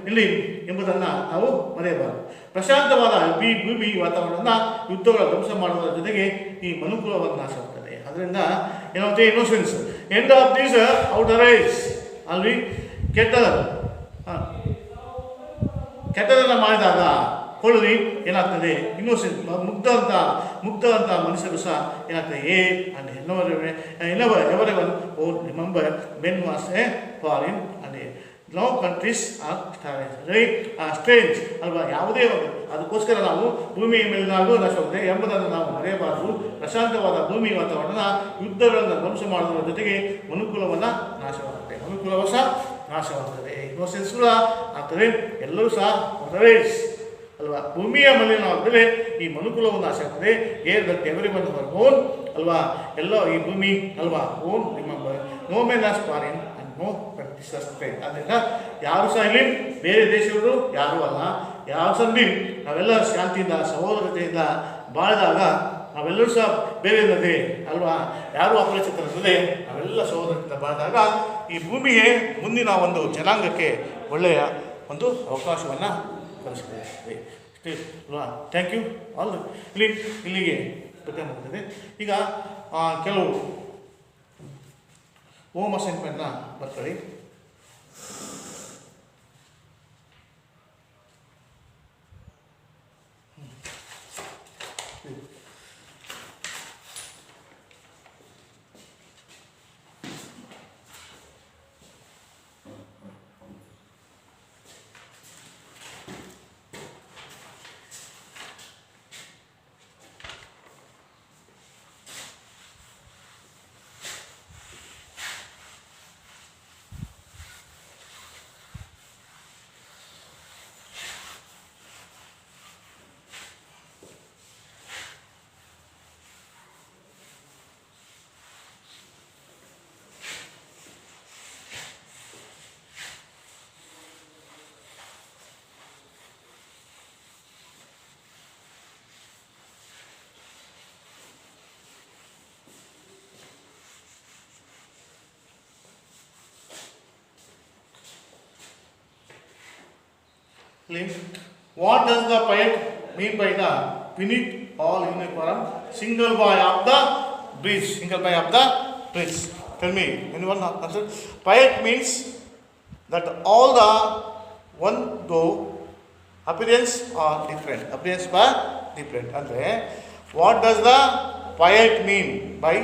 Speaker 1: ಇಲ್ಲಿ ಎಂಬುದನ್ನು ನಾವು ಮರೆಯಬಾರದು. ಪ್ರಶಾಂತವಾದ ಈ ಭೂಮಿ ವಾತಾವರಣವನ್ನು ಯುದ್ಧಗಳ ಧ್ವಂಸ ಮಾಡುವುದರ ಜೊತೆಗೆ ಈ ಅನುಕೂಲವಾದ ನಾಶವಾಗ್ತದೆ. ಅದರಿಂದ ಏನಾಗುತ್ತೆ, ಇನ್ನೋಸೆನ್ಸ್ ಎಂಡ್ ಆಫ್ ದೀಸ್ ಔಟರೇಜ್ ಅಲ್ಲಿ ಕೆಟ್ಟದನ್ನು ಮಾಡಿದಾಗ ಕೊಳ್ಳಿ ಏನಾಗ್ತದೆ, ಇನ್ನೋಸೆನ್ಸ್ ಮುಗ್ಧ ಅಂತ ಮನುಷ್ಯರು ಸಹ ಏನಾಗ್ತದೆ, every one oh remember men was a foreign and no countries are strange ಅಲ್ವಾ. ಯಾವುದೇ ಒಂದು ಅದಕ್ಕೋಸ್ಕರ ನಾವು ಭೂಮಿಯ ಮೇಲಿನಾಗೂ ನಾಶವಾಗಿದೆ ಎಂಬುದನ್ನು ನಾವು ಮರೆಯಬಾರದು. ಪ್ರಶಾಂತವಾದ ಭೂಮಿ ವಾತಾವರಣ ಯುದ್ಧಗಳನ್ನು ಧ್ವಂಸ ಮಾಡುವುದರ ಜೊತೆಗೆ ಮನುಕುಲವನ್ನು ನಾಶವಾಗುತ್ತೆ, ಮನುಕುಲವಶ ನಾಶವಾಗುತ್ತದೆ, ಇನ್ನೋಸೆನ್ಸ್ ಕೂಡ ಆಗ್ತದೆ. ಎಲ್ಲರೂ ಸಹ ರೇಸ್ ಅಲ್ವಾ. ಭೂಮಿಯ ಮಲಿನವಾದರೆ ಈ ಮನುಕುಲವು ನಾಶ ಆಗ್ತದೆ. Air that everyone our own ಅಲ್ವಾ. ಎಲ್ಲ ಈ ಭೂಮಿ ಅಲ್ವಾ own remember no men as foreign and no countries are strange. ಆದ್ದರಿಂದ ಯಾರು ಸಹ ಇಲ್ಲಿ ಬೇರೆ ದೇಶವರು ಯಾರೂ ಅಲ್ಲ. ಯಾವ ಸಂಧಿ ನಾವೆಲ್ಲ ಶಾಂತಿಯಿಂದ ಸಹೋದರತೆಯಿಂದ ಬಾಳಿದಾಗ ನಾವೆಲ್ಲರೂ ಸಹ ಬೇರೆ ಇಲ್ಲದೆ ಅಲ್ವಾ, ಯಾರೂ ಅಪರಿಚಿತರಿಲ್ಲದೆ ನಾವೆಲ್ಲ ಸಹೋದರತೆಯಿಂದ ಬಾಳಿದಾಗ ಈ ಭೂಮಿಗೆ ಮುಂದಿನ ಒಂದು ಜನಾಂಗಕ್ಕೆ ಒಳ್ಳೆಯ ಒಂದು ಅವಕಾಶವನ್ನು ಕಲಿಸ್ಕೊಳ್ತದೆ ಅಷ್ಟೇ ಅಲ್ವಾ. Thank you all. ಇಲ್ಲಿಗೆ ಪ್ರತಿಯೊಂದು ಮುಗ್ತದೆ. ಈಗ ಕೆಲವು ಹೋಮ್ ಅಸೈನ್ಮೆಂಟ್ನ ಬರ್ಕೊಳ್ಳಿ. What does the poet mean by the beneath all uniform single boy of the bridge? Single boy of the bridge. Tell me, anyone answer? Poet means that all the one though appearance are different. Appearance are different. Andre, what does the poet mean by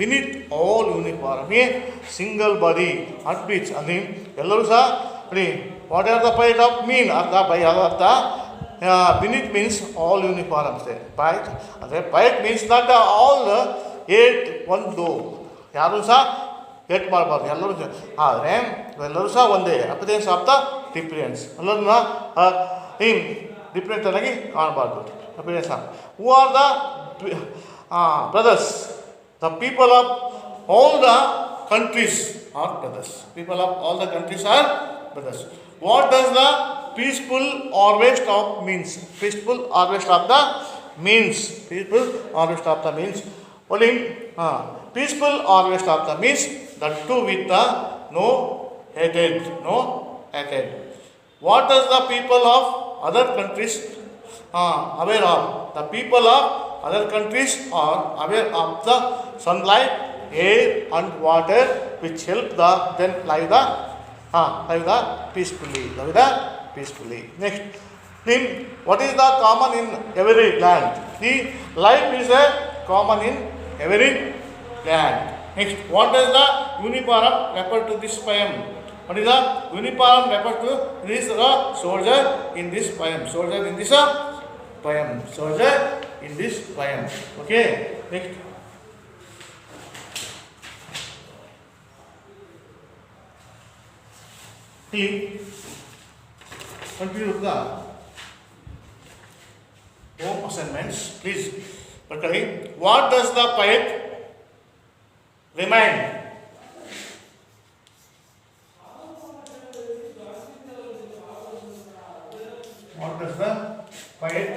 Speaker 1: beneath all uniform single body at bridge? Andre, ಎಲ್ಲರೂ ಸಹ what are the poet of mean ಅರ್ಥ ಬೈ ಅರ್ಥ beneath means all uniform ಅಷ್ಟೇ. poet ಅಂದರೆ poet means that all eight ಒಂದು ಯಾರೂ ಸಹ ಏಟ್ ಮಾಡಬಾರ್ದು, ಎಲ್ಲರೂ ಸಹ. ಆದರೆ ಎಲ್ಲರೂ ಸಹ ಒಂದೇ ಅಪಿಯರೆನ್ಸ್ ಆಫ್ ದ ಡಿಫರೆನ್ಸ್, ಎಲ್ಲರನ್ನ ಡಿಫರೆಂಟ್ ಆಗಿ ಕಾಣಬಾರ್ದು. Appearance of who are the brothers, the people of all the countries are brothers. People of all the countries are brothers. What does the peaceful harvest of means? Peaceful harvest of the means. Peaceful harvest of the means. Only peaceful harvest of the means that too with the no hatred. No hatred. What does the people of other countries aware of? The people of other countries are aware of the sunlight, air and water which help the then live the peacefully. Live the peacefully. Next, what is the common in every land? The life is a common in every land. Next, what does the uniform refer to this poem? What is the uniform refer to? This soldier in this poem. Soldier in this poem. Soldier in this poem. Okay. Next. Continue with the home assignments, please. Okay. What does the poet remind? What does the poet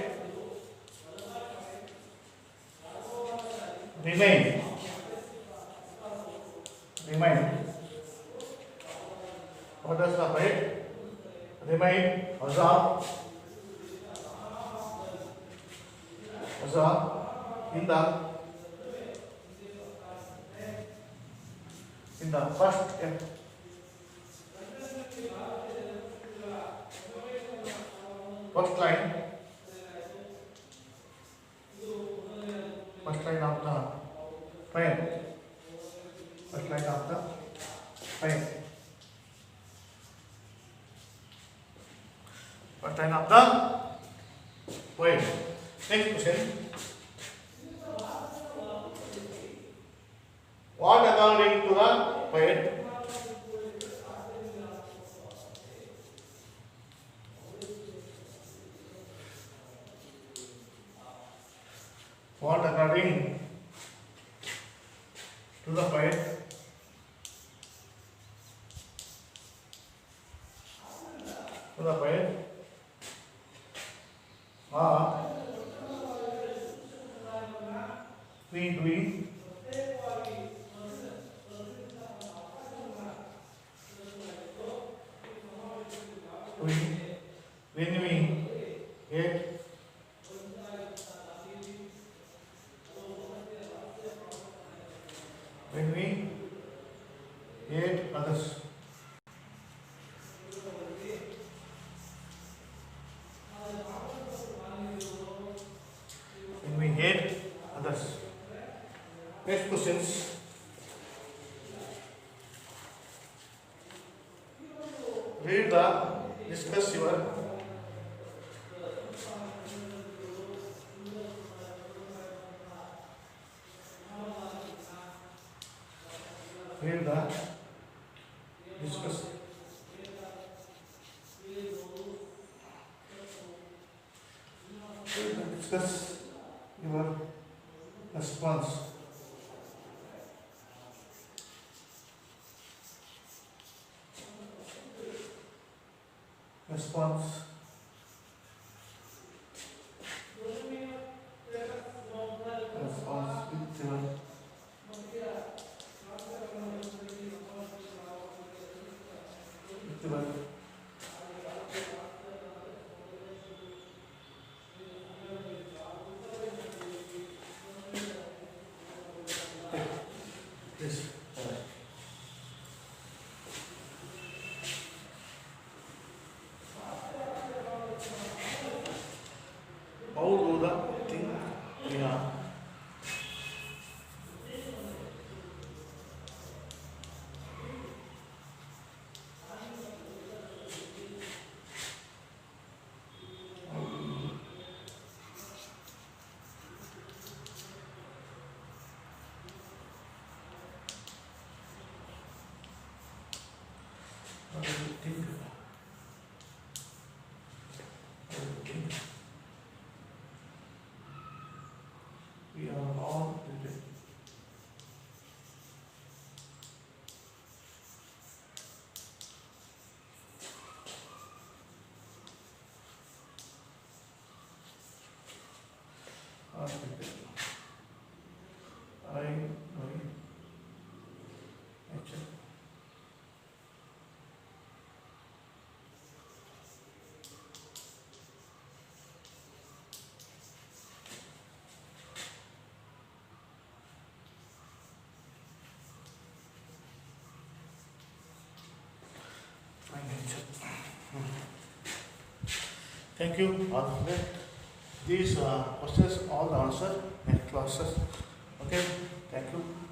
Speaker 1: remind? What does the poet remind? Azar in the first line of the poem. First line of the poem. First line of the poem. Next question. What according to the poet? What according to the poet? To the poet? Are we doing when we get others? When we hate others. Next questions. Read the discuss your read the discuss discuss your response. Response. Response with this. How do the thing we are? What do you think? What do you think? We are all related. Thank you all of that. These questions all the answer next classes. Okay, thank you.